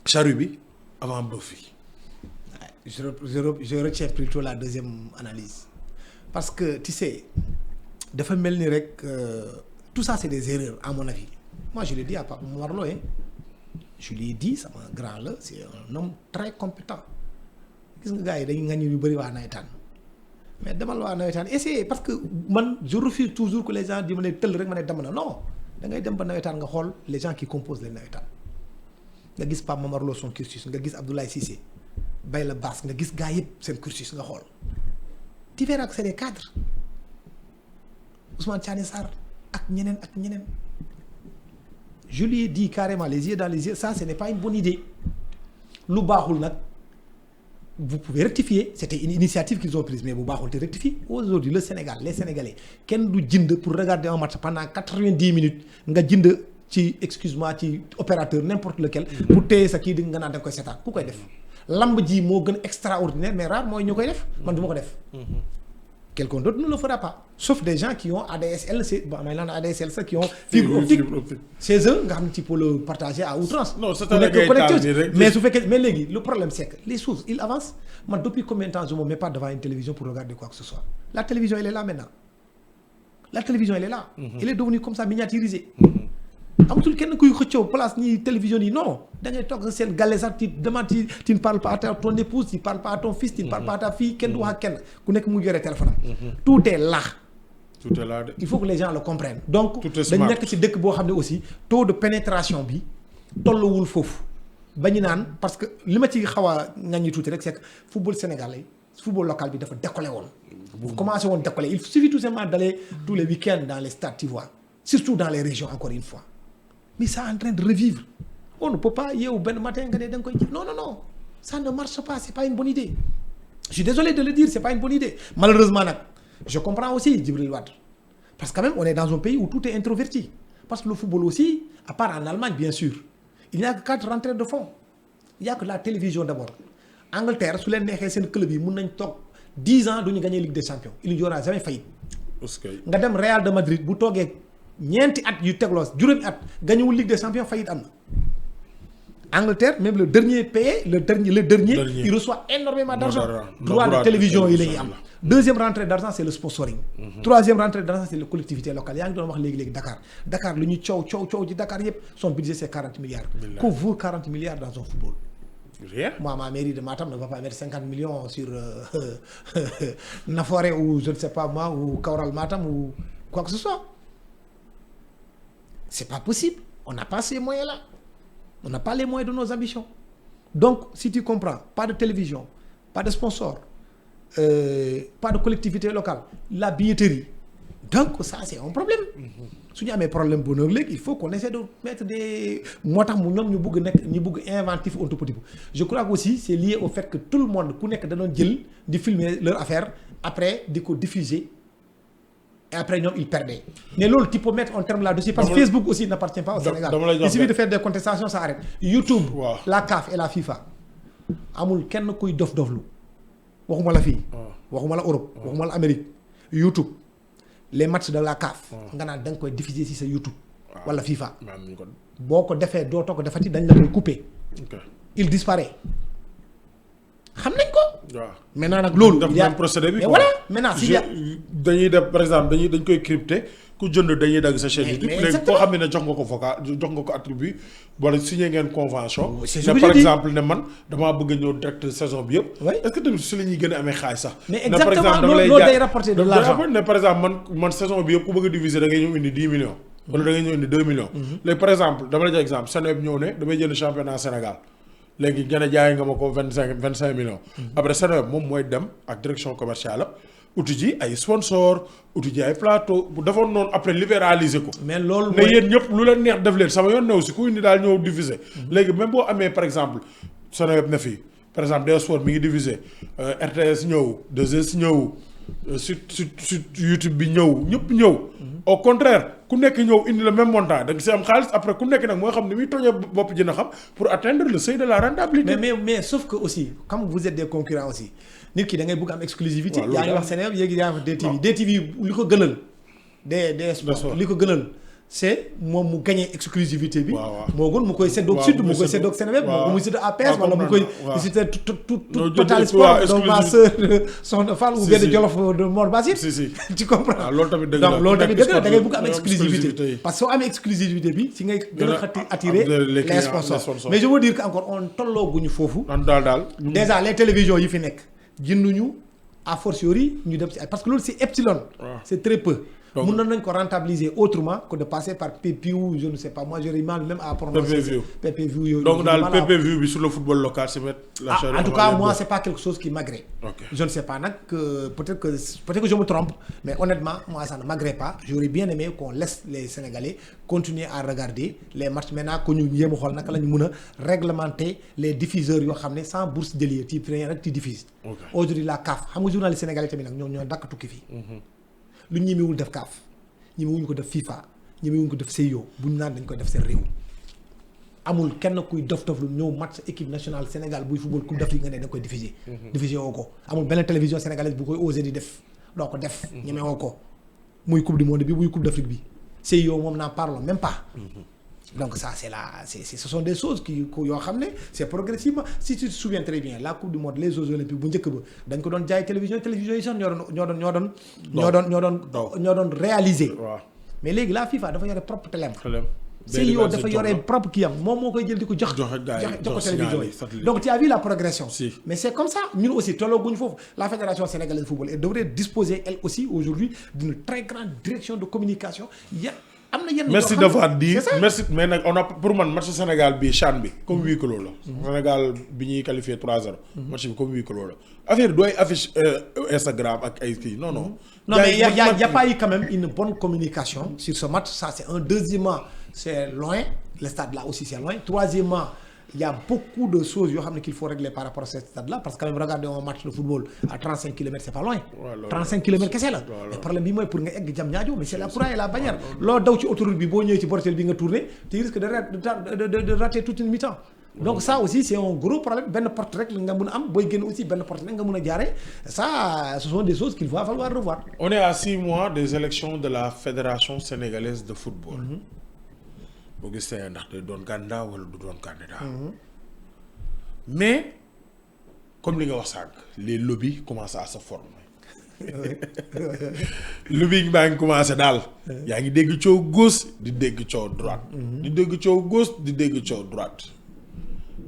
charrue bi avant ba fii. Je retiens plutôt la deuxième analyse parce que tu sais dafa mel ni rek tout ça c'est des erreurs à mon avis. Moi je l'ai dit à Pape Marlo je lui ai dit sama grand la c'est un homme très compétent gis nga gars yi dañuy ngañ yu bëri waa nawetaan mais demal waa nawetaan essayer parce que man je refuse toujours que les gens di ma ne tëll rek ma ne dem na non da ngay dem ba nawetaan nga xool les gens qui composent les nawetaan nga gis Pape Marlo son cursus nga gis Abdoulaye Cissé Bayla Bass nga gis gars yëpp seen cursus nga xool tu verras que c'est des cadres Ousmane Thiané Sarr ak ñeneen ak ñeneen. Je lui ai dit carrément les yeux dans les yeux ça ce n'est pas une bonne idée lu baaxul nag vous pouvez rectifier c'était une initiative qu'ils ont prise mais bu baaxul te rectifier aujourd'hui le Sénégal les Sénégalais kenn du jënd pour regarder un match pendant 90 minutes nga jënd ci excuse-moi ci opérateur n'importe lequel pour téye sa kii di nga naan da nga koy seetaan ku koy def lamb ji moo gën extraordinaire mais rare mooy ñu koy def man du ma ko def quelqu'un d'autre ne le fera pas sauf des gens qui ont ADSL c'est bon may lan ADSL ça qui ont fibre optique chez eux nga xam ne tu peux le partager à outrance. Non c'est un mais su fekkee mais léegi le problème c'est que les choses ils avancent man depuis combien de temps je me mets pas devant une télévision pour regarder quoi que ce soit la télévision elle est là maintenant la télévision elle est là. Elle est devenue comme ça miniaturisée. amatul kenn kuy xëccoo place ni télévision yi non da ngay toog seen gàlle sax tu demandes tu ne parles pas à ton épouse tu ne parles pas à ton fils tu ne parles pas à ta fille kenn du wax ak kenn ku nekk mu yore téléphone am. tout est là. tout est là de. il faut que les gens le comprennent. donc dañ nekk ci dëkk boo xam ne aussi taux de pénétration bi tolluwul foofu ba ñu naan parce que li ma ci xaw a ŋaññi tuuti rek c'est que football sénégalais football local bi dafa décollé woon. bu commencé woon décollé il suffit tout simplement d'aller tous les week-ends dans les stades tu vois surtout dans les régions encore une fois. mais ça est en train de revivre on ne peut pas yeewu benn matin nga ne da nga koy non non non ça ne marche pas c'est pas une bonne idée je suis désolé de le dire c'est pas une bonne idée malheureusement nag je comprends aussi Djibril Wade parce que quand même on est dans un pays où tout est introverti parce que le football aussi à part en Allemagne bien sûr il n'y a que 4 rentrées de fonds il y a que la télévision d'abord Angleterre su leen neexee seen club yi mun nañ toog 10 ans duñu gagner Ligue des Champions il n'y aura jamais faillite parce que nga dem Real de Madrid bu toogee ñeenti at yu tegloo juróomi at gañewul Ligue des Champions faillite am na. Angleterre même le dernier payé le dernier il reçoit énormément d'argent droit de télévision yi la ñuy am. Deuxième rentrée d'argent c'est le sponsoring. Troisième rentrée d'argent c'est les collectivités locales yaa ngi doon wax léegi Dakar lu ñuy coow ci Dakar yépp son budget c'est 40 milliards. Que vaut 40 milliards dans son football? Rien. Moi, ma mairie de Matam ne va pas mettre 50 millions sur Nafoore ou je ne sais pas moi, ou Kaoral Matam ou quoi que ce soit. C'est pas possible. On n'a pas ces moyens-là. On n'a pas les moyens de nos ambitions. Donc, si tu comprends, pas de télévision, pas de sponsor, pas de collectivité locale, la billetterie. Donc, ça, c'est un problème. Si on a un problème bonheur, il faut qu'on essaie de mettre des... Moi, nous sommes inventifs un tout petit peu. Je crois aussi c'est lié au fait que tout le monde connaît que dans de filmer leur affaire, après, de diffuser, et après, ils perdaient. Mais là, tu peux mettre un terme là-dessus, parce que Facebook aussi n'appartient pas au Sénégal. Il suffit de faire des contestations, ça arrête. YouTube, la CAF et la FIFA, amul kenn kuy dof-doflu. Waxuma la fii, waxuma la Europe, waxuma la Amérique. YouTube. Les matchs de la CAF. nga naan da nga koy diffuser ci sa YouTube. wala FIFA. boo ko defee dootoo ko defati dañ la koy couper. il disparaît. xam nañ ko. waaw maintenant nag loolu. def même procédé bi mais voilà maintenant si dañuy def par exemple dañ koy crypter ku jënd dañuy dagg sa chaîne YouTube. léegi koo xam ne jox nga ko vocal jox nga ko attribut wala signé ngeen convention. ne par exemple ne man damaa bëgg a ñëw direct saison bi yëpp. est-ce que tamit si la ñuy gën a amee xaalis sax. mais exactement loolu day rapporter de l'argent. ne par exemple man saison bi yëpp ku bëgg a diviser da ngay ñëw indi 10 millions. wala da ngay ñëw indi 2 millions. léegi par exemple dama la jox exemple Seneweb ñëw ne damay jënd championnat Sénégal. léegi gën a jaay nga ma ko 25 millions. après Seneweb moom mooy dem ak direction commerciale am uti ji ay sponsor uti ji ay plateau bu defoon noonu après libéraliser ko. mais loolu ne yéen ñëpp lu leen neex def leen sama yoon new si ku indi daal ñëw diffuser. léegi même boo amee par exemple Seneweb na fii par exemple DS Sport mi ngi diffuser RTS ñëw 2S ñëw sur YouTube bi ñëw ñëpp ñëw. au contraire ku nekk ñëw indi le même montant da nga si am xaalis après ku nekk nag mooy xam ni muy toñee bopp dina xam pour atteindre le seuil de la rentabilité. mais sauf que aussi comme vous êtes des concurrents aussi nit ki da ngay bëgg am exclusivité. yaa ngi wax Sénégal yéegi yaa ngi wax DTV. DTV li ko gënal. des sports li ko gënal. c'est moom mu gagné exclusivité bi. moo gën mu koy séddoog Sud mu koy séddoog Sénégal mu muy séddoog APS wala mu koy. visiter tout Total Sport donc ma sœur Soxna Fall ou bien de Jolof de Mor Bassir. tu comprends. loolu tamit dëgg la donc loolu tamit dëgg la da ngay bëgg am exclusivité parce que soo amee exclusivité bi si ngay gën a attirer les sponsors. mais je veux dire que encore on tollooguñu foofu. daal déjà les télévisions yi fi nekk jënduñu a fortiori ñu dem ci parce que loolu c'est epsilon. c'est très peu. mun nañ ko rentabiliser autrement que de passer par PPV je ne sais pas moi j'aurais mal même à prononcer PPV yooyu. donc daal PPV bi sur le football local c'est mettre la charrue en tout cas moi c'est pas quelque chose qui m'agrée. Je ne sais pas nag peut-être que je me trompe mais honnêtement moi ça ne m'agrée pas j'aurais bien aimé qu'on laisse les Sénégalais continuer à regarder les matchs maintenant que ñu jéem a xool naka la ñu mën a réglementer les diffuseurs yoo xam ne sans bourse délier ci rien rek ci diffuse. Aujourd'hui la CAF xam nga journaliste sénégalais tamit nag ñoom ñoo dakk tukki fii. lu ñu ñemewul def CAF ñemewuñu ko def FIFA ñemewuñu ko def CIO bu ñu naan dañ koy def seen réew amul kenn kuy dof lu ñëw match équipe nationale Sénégal buy football coupe d'Afrique nga ne da nga koy diffuser. diffuser woo ko amul benn télévision sénégalaise bu koy osé di def doo ko def. ñemewoo ko muy coupe du monde bi muy coupe d'Afrique bi CIO moom n'en parlons même pas. Donc ça ce sont des choses yoo xam ne c'est progressivement si tu te souviens très bien la coupe du monde les Jeux olympiques bu njëkk ba dañ ko doon jaay télévision yi sax ñoo doon réaliser. mais léegi la FIFA dafa yore propre télém. CIO dafa yore propre kii am moom moo koy jël di ko jox ko télévision yi donc tu as vu la progression. mais c'est comme ça ñun aussi tollooguñu foofu la fédération sénégalaise de football elle devrait disposer elle aussi aujourd'hui d'une très grande direction de communication merci d'avoir dit merci mais nag on a pour man match Sénégal bi CHAN bi comme huis clos la. Sénégal bi ñuy qualifié 3-0. match bi comme huis clos la affaire bi dooy affiche Instagram ak ay kii non. non mais y a pas eu quand même une bonne communication sur ce match ça c'est un. Deuxièmement c'est loin le stade là aussi c'est loin. Troisièmement il y a beaucoup de choses yoo xam ne qu'il faut régler par rapport à ce stade là parce que quand même regarder un match de football à 35 kilomètres c'est pas loin. 35 kilomètres kese la. mais problème bi mooy pour nga egg Diamniadio mais c'est la croix et la bannière. loo daw ci autoroute bi boo ñëwee ci Bortel bi nga tourné tu risques de rater toute une mi-temps donc ça aussi c'est un gros problème benn porte rek nga mën a am booy génn aussi benn porte rek nga mën a jaare ça ce sont des choses qu'il va falloir revoir. On est à 6 mois des élections de la Fédération sénégalaise de football. Augustin ndax day doon candidat wala du doon candidat. Mais comme li nga wax sànq les lobbies commencent à se former. lobbying baa ngi commencé daal. yaa ngi dégg coow gauche di dégg coow droite. di dégg coow gauche di dégg coow droite.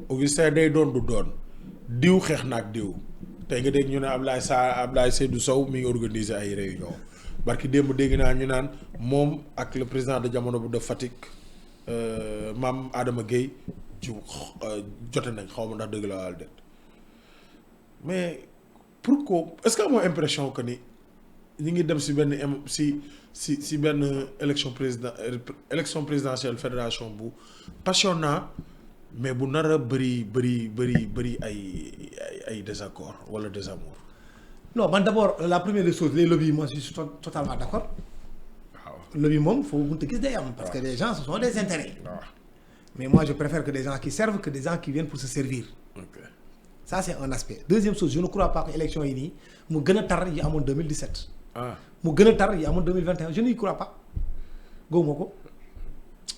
Augustin day doon du doon diw xeex na ak diw tey nga dégg ñu ne Ablaye Seydou Sow mi ngi organiser ay réunion barki démb dégg naa ñu naan moom ak le président de jamono bu de Fatick Mame Adama Gueye ci jote nañ xaw ma ndax dëgg la wala déet mais pourquoi est-ce que amoo impression que ni ñu ngi dem si benn si benn élection présidentielle fédération bu passionnant mais bu nar a bëri ay désaccord wala désamour. non man d'abord la première des choses les lobbies moi je suis totalement d'accord. waaw lobby moom foo mënta gis day am. parce que les gens ce sont des intérêts. waaw mais moi je préfère que des gens qui servent que des gens qui viennent pour se servir. ok ça c'est un aspect. deuxième chose je ne crois pas que élection yi nii mu gën a tar yi amoon 2017. mu gën a tar yi amoon 2021 je n'y crois pas gëwuma ko.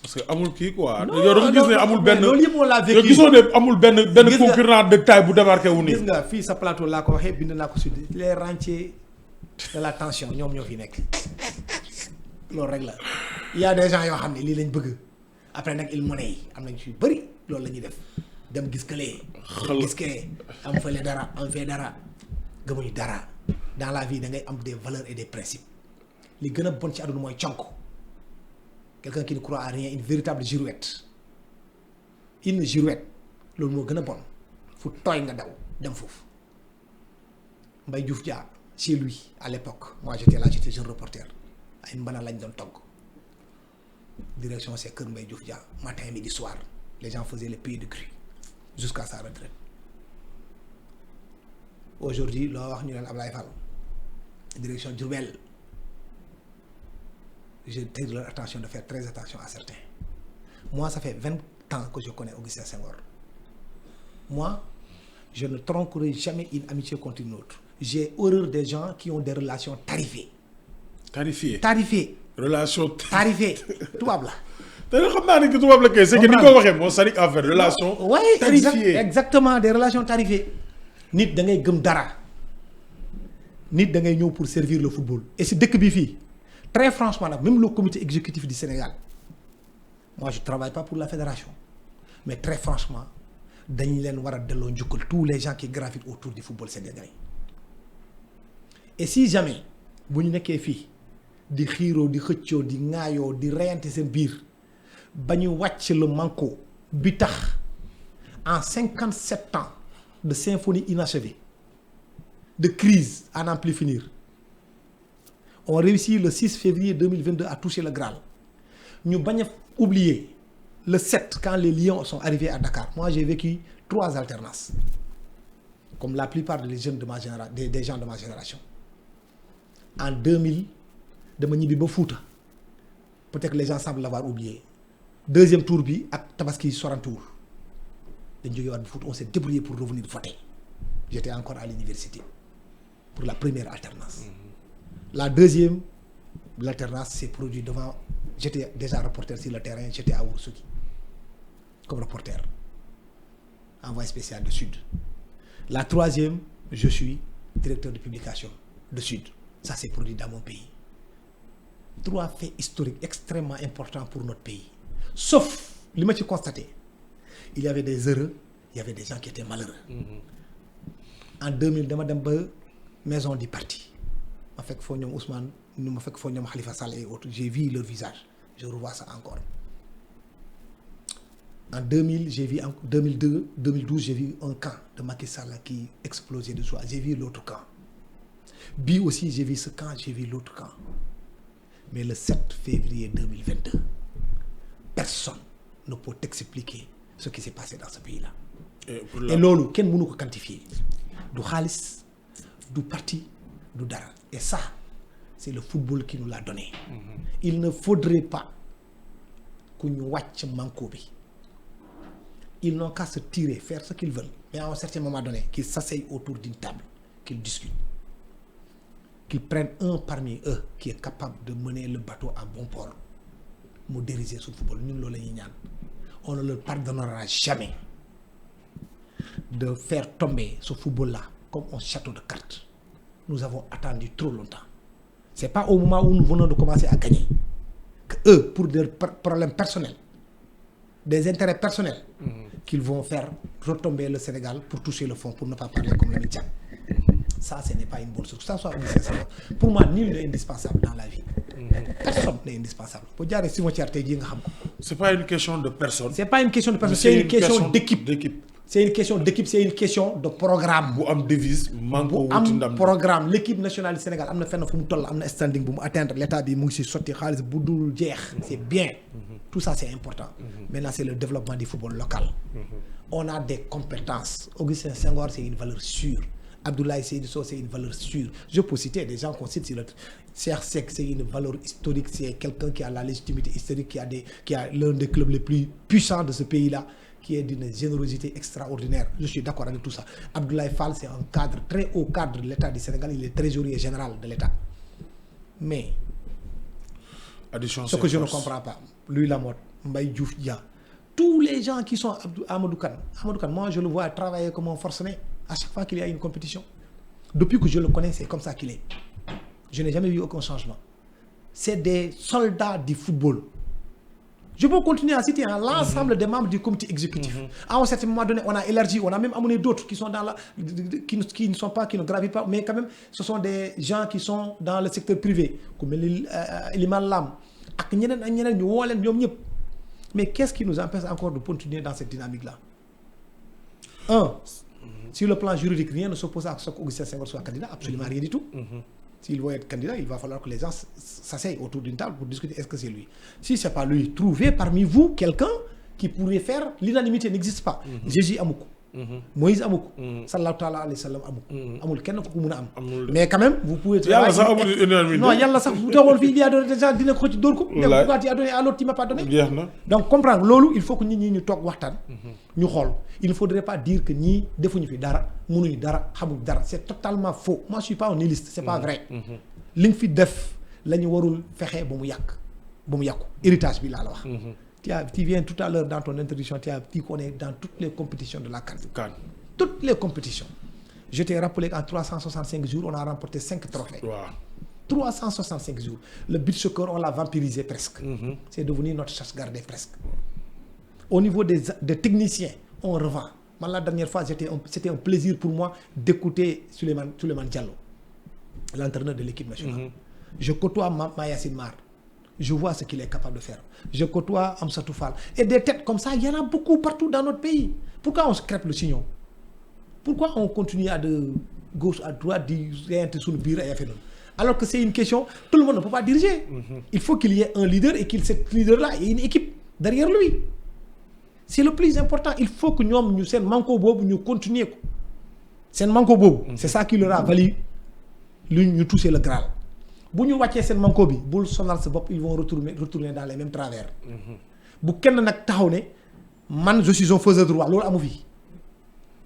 parce que amul kii quoi. non yow da nga gis ne amul benn loolu yëpp on l'a vécu. yow gisoo ne amul benn concurrent de taille bu démarqué wu nii. gis nga fii sa plateau laa ko waxee bind naa ko sud les rentiers de la tension ñoom ñoo fi nekk loolu rek la il y a des gens yoo xam ne lii lañ bëgg après nag il monnaie yi am nañ ci bëri loolu la ñuy def dem gis këlee. gis kee am fële dara am fee dara gëmuñu dara dans la vie da ngay am des valeurs et des principes li gën a bon ci àdduna mooy conk quelqu'un qui ne croit à rien une véritable girouette loolu moo gën a bon fu tooy nga daw dem foofu Mbaye Diouf Dia chez lui à l'époque moi j'étais là j'étais jeune reporter ay mbana lañ doon togg direction c'est kër Mbaye Diouf Dia matin midi soir les gens faisaient les pieds de grue jusqu'à sa retraite aujourd'hui loo wax ñu leen Ablaye Fall direction Diourbel je tire leur attention de faire très attention à certains. Moi, ça fait 20 ans que je connais Augustin Senghor. Moi, je ne tronquerai jamais une amitié contre une autre. J'ai horreur des gens qui ont des relations tarifées. Tarifées. relation tarifées. tubaab la. te xam naa ne que tubaab la kay c'est que ni ko waxee moo sari affaire relation tarifée. Exactement des relations tarifées. nit da ngay gëm dara. nit da ngay ñëw pour servir le football. et si dëkk bi fii. Très franchement, même le comité exécutif du Sénégal, moi je ne travaille pas pour la fédération, mais très franchement, tous les gens qui gravitent autour du football sénégalais. Et si jamais, vous n'avez pas fait di xiro di xëccio di ngaayo di reyante seen biir bañu wàcc le manko bi tax en 57 ans de symphonie inachevée de crise à n'en plus finir. On réussit le 6 février 2022 à toucher le Graal. Nous bañ a oublier le 7 quand les Lions sont arrivés à Dakar. Moi j'ai vécu 3 alternances. Comme la plupart des jeunes de ma génération, des gens de ma génération. En 2000, dama ñibbi ba Fouta. Peut-être que les gens semblent l'avoir oublié. Deuxième tour bi ak Tabaski Sorantour. Dañ jógee waat bu Fouta, on s'est débrouillé pour revenir voter. J'étais encore à l'université pour la première alternance. La deuxième, l'alternance s'est produite devant... J'étais déjà reporter sur le terrain, j'étais à Ourossogui. Comme reporter. Envoyé spécial de Sud. La troisième, je suis directeur de publication de Sud. Ça s'est produit dans mon pays. 3 faits historiques extrêmement importants pour notre pays. Sauf, ce que j'ai constaté, il y avait des heureux, il y avait des gens qui étaient malheureux. En 2000, dama dem ba maison du parti. Ma fekk foo ñoom Ousmane ma fekk foo ñoom Khalifa Sall et autres j'ai vu leur visage je revois ça encore en 2000 j'ai vu en 2012 j'ai vu un camp de Macky Sall qui explosait de joie j'ai vu l'autre camp bii aussi j'ai vu ce camp j'ai vu l'autre camp mais le 7 février 2022 personne ne peut expliquer ce qui s'est passé dans ce pays là et loolu kenn mënu ko quantifier du xaalis du parti du dara et ça c'est le football qui nous l'a donné. Il ne faudrait pas que ñu wàcc manko bi ils n'ont qu'à se tirer, faire ce qu'ils veulent. Mais à un certain moment donné, qu'ils s'asseyent autour d'une table, qu'ils discutent. Qu'ils prennent un parmi eux qui est capable de mener le bateau à bon port. Nous diriger sur le football. Nous, on ne leur pardonnera jamais de faire tomber ce football-là comme un château de cartes. Nous avons attendu trop longtemps. Ce n'est pas au moment où nous venons de commencer à gagner que eux, pour des problèmes personnels, des intérêts personnels, qu'ils vont faire retomber le Sénégal pour toucher le fond, pour ne pas parler comme le métier. Ça, ce n'est pas une bonne chose. Ça soit pour moi, nul n'est indispensable dans la vie. Personne n'est indispensable. C'est pas une question de personne. C'est pas une question de personne, c'est une question d'équipe. C'est une question d'équipe, c'est une question de programme. Bu am devise manko wuti ndam programme. L'équipe nationale du Sénégal amna fenn fu mu toll amna standing bu mu atteindre l'état bi mu ngi ci sotti xaliss bu dul jeex. C'est bien. Tout ça c'est important. Maintenant c'est le développement du football local. On a des compétences. Augustin Senghor c'est une valeur sûre. Abdoulaye Seydou Sow c'est une valeur sûre. Je peux citer des gens qu'on cite sur le Cheikh Seck c'est une valeur historique, c'est quelqu'un qui a la légitimité historique, qui a l'un des clubs les plus puissants de ce pays-là, qui est d'une générosité extraordinaire. Je suis d'accord avec tout ça. Abdoulaye Fall, c'est un cadre, très haut cadre de l'État du Sénégal. Il est trésorier général de l'État. Mais, ce que je ne comprends pas, lui Lamotte, Mbaye Diouf Dia, tous les gens qui sont Amadou Kane, moi je le vois travailler comme un forcené à chaque fois qu'il y a une compétition. Depuis que je le connais, c'est comme ça qu'il est. Je n'ai jamais vu aucun changement. C'est des soldats du football. Je peux continuer à citer l'ensemble des membres du comité exécutif. À un certain moment donné, on a élargi, on a même amené d'autres qui sont dans la, qui ne gravitent pas, mais quand même, ce sont des gens qui sont dans le secteur privé, comme l'imam Lam. Mais qu'est-ce qui nous empêche encore de continuer dans cette dynamique-là? Sur le plan juridique, rien ne s'oppose à ce qu'Augustin Senghor soit candidat, absolument rien du tout. S'il veut être candidat, il va falloir que les gens s'asseyent autour d'une table pour discuter est-ce que c'est lui. Si ce n'est pas lui, trouvez parmi vous quelqu'un qui pourrait faire. L'unanimité n'existe pas. Jésus Amoukou, Moïse Amoukou, sallallahu ta'ala alayhi wa sallam Amoukou. Amoul kenn ko mëna am. Mais quand même, vous pouvez. Non, yalla sax bu tawol fi il y a des gens dina ko ci dor ko. Pourquoi tu as donné à l'autre tu m'as pas donné? Donc comprendre lolu, il faut que nit ñi ñu tok waxtaan. Ñu xol. Il ne faudrait pas dire que ñi defuñu fi dara, mënuñu dara, xamuñ dara. C'est totalement faux. Moi je suis pas un nihiliste, c'est pas vrai. Liñ fi def lañu warul fexé ba mu yak. Ba mu yakku. Héritage bi la wax. Tu viens tout à l'heure dans ton introduction, tu as dit qu'on est dans toutes les compétitions de la CAN. Toutes les compétitions. Je t'ai rappelé qu'en 365 jours, on a remporté 5 trophées. Wow. 365 jours. Le beach soccer, on l'a vampirisé presque. C'est devenu notre chasse gardée presque. Au niveau des techniciens, on revend. La dernière fois, c'était un plaisir pour moi d'écouter Souleymane Diallo, l'entraîneur de l'équipe nationale. Je côtoie Mayacine Mar. Je vois ce qu'il est capable de faire. Je côtoie Amsatou Fall. Et des têtes comme ça, il y en a beaucoup partout dans notre pays. Pourquoi on se crêpe le chignon? Pourquoi on continue à de gauche à droite, sous le bureau et alors que c'est une question, tout le monde ne peut pas diriger. Il faut qu'il y ait un leader et que cet leader-là ait une équipe derrière lui. C'est le plus important. Il faut que nous, nous continuions. C'est manco bobo. C'est ça qui leur a valu nous toucher le Graal. Si nous avons ce manco, ils vont retourner dans les mêmes travers. Si je suis un faiseur de droit,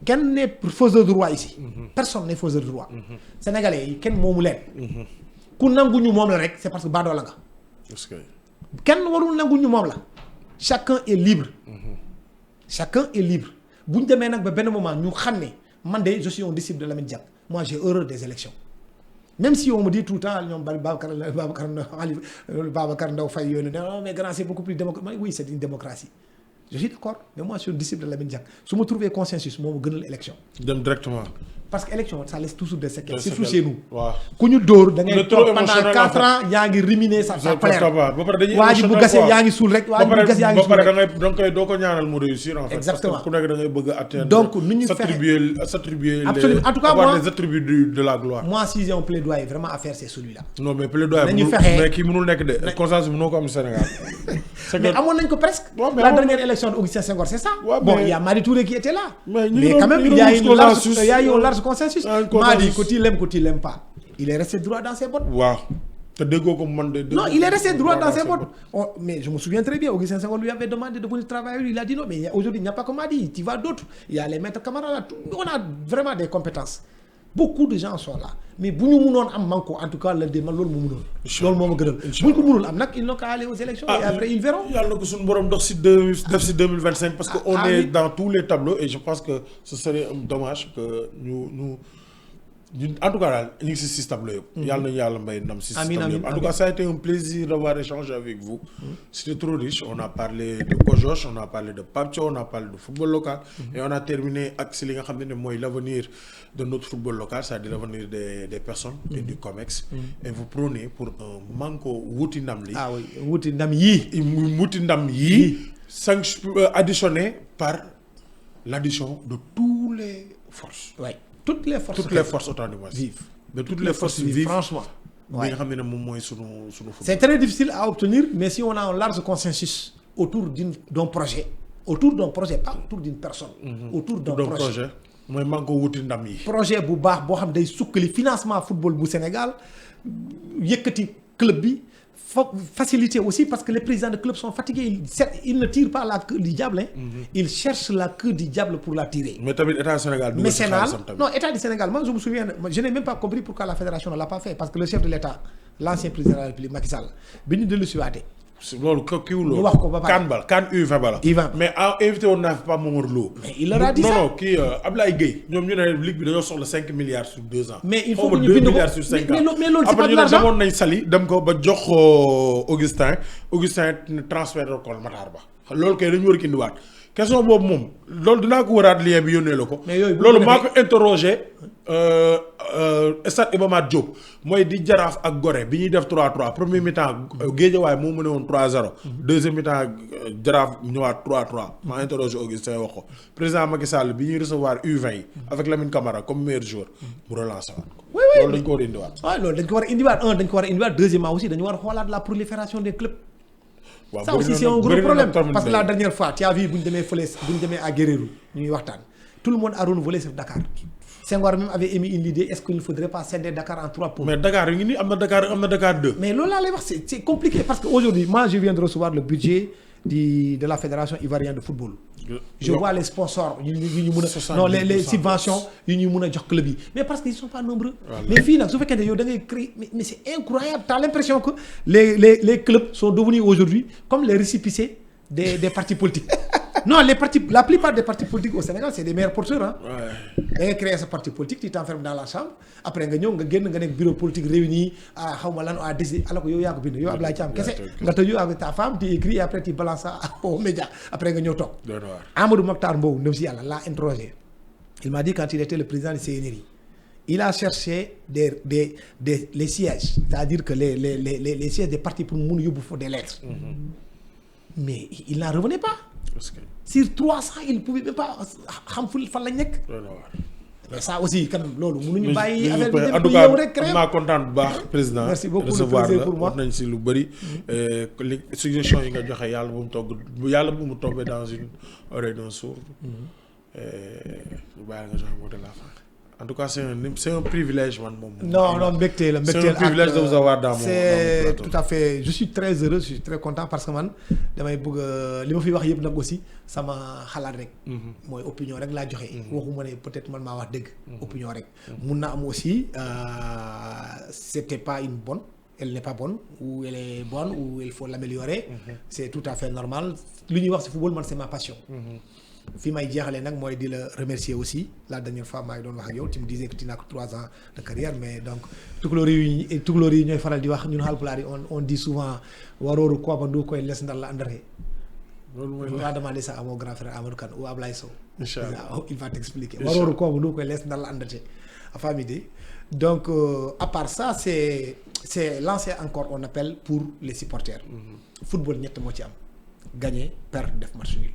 c'est n'est faiseur de droit ici. Personne n'est faiseur de droit. Sénégalais, c'est parce que Bado Langa. Chacun est libre. Chacun est libre. Si nous avons je suis un disciple de Lamine Diack. Moi, j'ai horreur des élections. Même si on me dit tout le temps, Babacar Ndaw Faye, mais grand, c'est beaucoup plus démocratique. Oui, c'est une démocratie. Je suis d'accord, mais moi, je suis un disciple de Lamine Diack. Si je trouve consensus, je vais l'élection. Directement. Parce que l'élection, ça laisse toujours des séquelles. Surtout chez nous. Quand nous dors, pendant 4 ans, il y a riminer ça colère. Exactement. Donc, nous s'attribuer en tout cas, moi, les attributs de la gloire. Moi, si j'ai un plaidoyer vraiment à faire, c'est celui-là. Non, mais plaidoyer, mais qui nous n'est que des consensus, nous comme Sénégal. Mais à mon avis, presque. La dernière élection d'Augustin Senghor, c'est ça. Bon, il y a Madi Touré qui était là. Mais quand même, il y a un large consensus. Madi, quand il l'aime pas, il est resté droit dans ses bottes. te déggoo ko man de. Non, il est resté droit dans ses bottes. Mais je me souviens très bien, Augustin Senghor lui avait demandé de venir travailler avec lui. Il a dit non, mais aujourd'hui, il n'y a pas comme a dit, tu vas d'autres. Il y a les maîtres camarades, on a vraiment des compétences. Beaucoup de gens sont là. Mais si nous avons un manque, en tout cas, le débat, c'est ce que nous avons. Si nous avons ils n'ont qu'à aller aux élections et après ils verront. Il y a le coup borom dox 2025 parce qu'on est dans tous les tableaux et je pense que ce serait dommage que nous en tout cas, il y a 6 tableaux. Il y a en tout cas, ça a été un plaisir d'avoir échangé avec vous. C'était trop riche. On a parlé de Kojosh, on a parlé de Papcho, on a parlé de football local. Et on a terminé avec l'avenir de notre football local, c'est-à-dire l'avenir des personnes et du COMEX. Et vous prenez pour un manko Woutindamli. Ah oui, Woutindamli. Additionné par l'addition de toutes les forces. Oui. Toutes les forces autant de vives. De toutes les forces vives. Franchement. Ouais. C'est très difficile à obtenir, mais si on a un large consensus autour d'un projet, pas autour d'une personne, autour d'un projet. Moi, manko wuti ndam yi. Projet bu baax boo xam day sukkali financement football bu Sénégal yëkkati club bi faciliter aussi parce que les présidents de clubs sont fatigués, ils ne tirent pas la queue du diable, hein. Ils cherchent la queue du diable pour la tirer. Mais tamit État du Sénégal. Non, État du Sénégal, moi je me souviens, je n'ai même pas compris pourquoi la fédération ne l'a pas fait parce que le chef de l'État, l'ancien président de la République Macky Sall, bi ñu dellu si waatee. loolu kiiwul loolu. wax ko ba pare CAN U20 bala. mais invité woon naa fi pas Momar Lo. mais il leur a dit ça non kii Ablaye Gueye ñoom ñu ne ligue bi dañoo soxla 5 milliards sur 2 ans. mais il faut que ñu 2 bind ko milliards sur 5 ans. mais loolu c'est pas de l'argent. après ñu ne demoon nañ Saly dem ko ba jox Augustin transfert de Kol Matar Ba loolu kay dañu war a indiwaat question boobu moom loolu dinaa ko waraat lien bi yónnee la ko. mais yooyu loolu maa ko interroger stade Iba Mar Diop mooy di Jaraaf ak Gorée bi ñuy def 3-3 premier mi-temps Guédiawaye moo mëne woon 3-0 deuxième mi-temps Jaraaf ñëwaat 3-3 maa interroger Augustin wax ko président Macky Sall bi ñuy recevoir U20 yi avec Lamine Camara comme meilleur joueur mu relancé waat ko. loolu dañ ko war a indiwaat. waaw loolu dañ ko war a indiwaat dañ ko war a indiwaat deuxièmement aussi dañu war a xoolaat la prolifération des clubs. Ça aussi c'est un gros problème parce que la dernière fois tu as vu bu ñu demee à Guerrero ñuy waxtaan tout le monde a renouvelé sur Dakar. Senghor même avait émis une idée, est-ce qu'il ne faudrait pas scinder Dakar en 3 pôles? Mais Dakar, il y a Dakar 2. Mais là, c'est compliqué parce qu'aujourd'hui, moi je viens de recevoir le budget de la Fédération ivoirienne de football. Je vois les sponsors, les subventions, club. Mais parce qu'ils ne sont pas nombreux. Voilà. Mais finalement, mais c'est incroyable. Tu as l'impression que les clubs sont devenus aujourd'hui comme les récipicés des partis politiques. Non, la plupart des partis politiques au Sénégal, c'est des meilleurs porteurs. Hein? Ouais. Tu crées ce parti politique, tu t'enfermes dans la chambre. Après, tu as un bureau politique réuni à décider. Alors que tu as avec ta femme, tu écris et après tu balances ça aux médias. Après, tu as Amadou Mokhtar Mbow, l'a interrogé. Il m'a dit quand il était le président du CNRI, il a cherché les sièges, c'est-à-dire que les sièges des partis pour nous faut des lettres. Mais il n'en revenait pas. Sur 300, il ne pouvait même pas mais ça aussi, quand même, lolo, nous ne pas y en tout cas, je suis content de président. Merci beaucoup de plaisir pour moi. Les suggestions que tu as données, tomber dans une oreille d'un sourd. En tout cas, c'est un privilège. Non, c'est un privilège de vous avoir dans mon plateau. Tout à fait. Je suis très heureux, je suis très content parce que man, li ma fi wax yëpp nag aussi sama xalaat rek. mooy opinion rek laa joxe. waxuma ne peut-être man maa wax dëgg. opinion rek. mun na am aussi c'était pas une bonne. Elle n'est pas bonne ou elle est bonne ou il faut l'améliorer. C'est tout à fait normal. Li ñuy wax ci football man c'est ma passion. Fi may jeexalee nag mooy di la remercier aussi la dernière fois maa ngi doon wax ak yow tu me disais que tu n'as que 3 ans de carrière mais donc tukulóor yi ñooy faral di wax ñun Haalpulaar yi on dit souvent warooru kooba ndu koy les ndal la andare. loolu mooy la demandé ça à mon grand frère Amadou Kane ou Ablaye Sow. Inch'Allah il va t'expliquer. warooru kooba ndu koy les ndal la andate a famille donc à part ça c'est lancé encore on appelle pour les supporters. Football ñett moo ci am gagner perdre def match nul.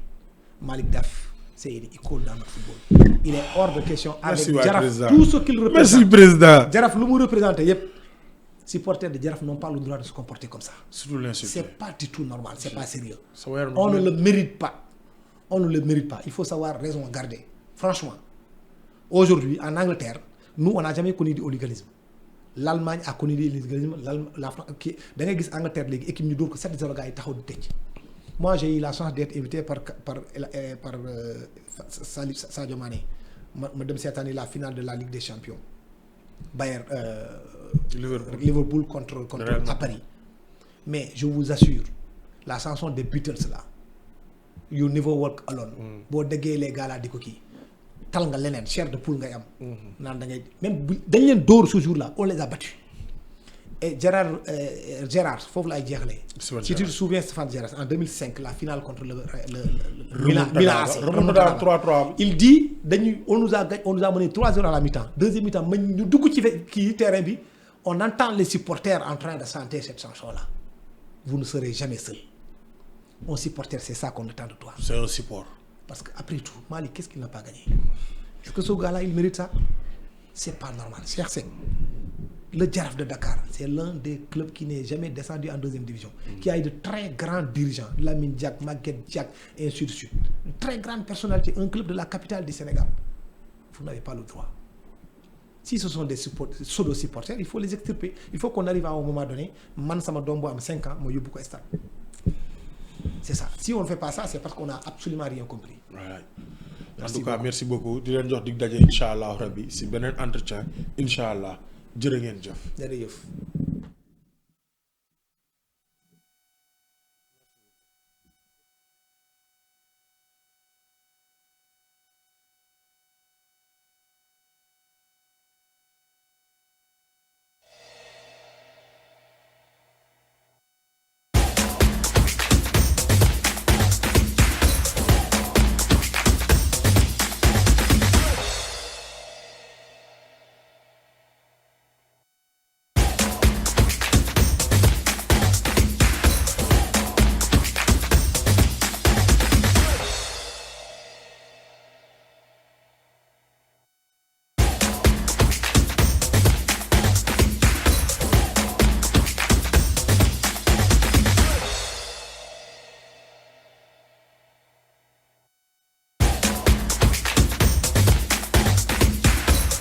Malik Daf, c'est une icône dans le football. Il est hors de question avec Jaraaf, tout ce qu'il représente. Merci, Président. Jaraaf, le mot représente, les supporters de Jaraaf n'ont pas le droit de se comporter comme ça. C'est pas du tout normal, c'est pas sérieux. On ne le mérite pas. On ne le mérite pas. Il faut savoir raison garder. Franchement, aujourd'hui, en Angleterre, nous, on n'a jamais connu du hooliganisme. l'Allemagne a connu l'illégalitarisme la France kii da ngay gis Angleterre léegi équipe ñu dóor ko 7-0 gars yi taxaw di tëj. Moi j'ai eu la chance d'être invité par Sadio Mané ma dem seetaani la finale de la Ligue des Champions Bayern Liverpool contre à Paris. Mais je vous assure la chanson des Beatles là You Never Walk Alone. boo déggee les gars là di ko kii tal nga leneen chair de poule ngay am. naan da ngay même bu dañ leen dóor ce jour là on les a battus. Et Gérard foofu la ay jeexalee. si tu te souviens Stéphane Gérard en 2005 la finale contre le Milan AC. remontada 3-3. il dit on nous a mené 3-0 à la mi-temps deuxième mi-temps ma ñu dugg ci kii terrain bi on entend les supporters en train de chanter cette chanson là. Vous ne serez jamais seul. Un supporter, c'est ça qu'on attend de toi. C'est un support. Parce qu'après tout, Mali, qu'est-ce qu'il n'a pas gagné? Est-ce que ce gars-là, il mérite ça? C'est pas normal. Cheikh Seck, le Jaraaf de Dakar, c'est l'un des clubs qui n'est jamais descendu en deuxième division, qui a eu de très grands dirigeants, Lamine Diack, Maguette Diack, et ainsi de suite. Une très grande personnalité, un club de la capitale du Sénégal. Vous n'avez pas le droit. Si ce sont des pseudo-supporters, il faut les extirper. Il faut qu'on arrive à un moment donné, man sama doom bu am 5 ans, moi yóbbu ko stade. C'est ça. Si on ne fait pas ça, c'est parce qu'on n'a absolument rien compris. Voilà. En tout cas, merci beaucoup. Di leen jox dig daje incha allah rabbi si beneen entretien incha allah jërë ngeen jëf. Jërëjëf.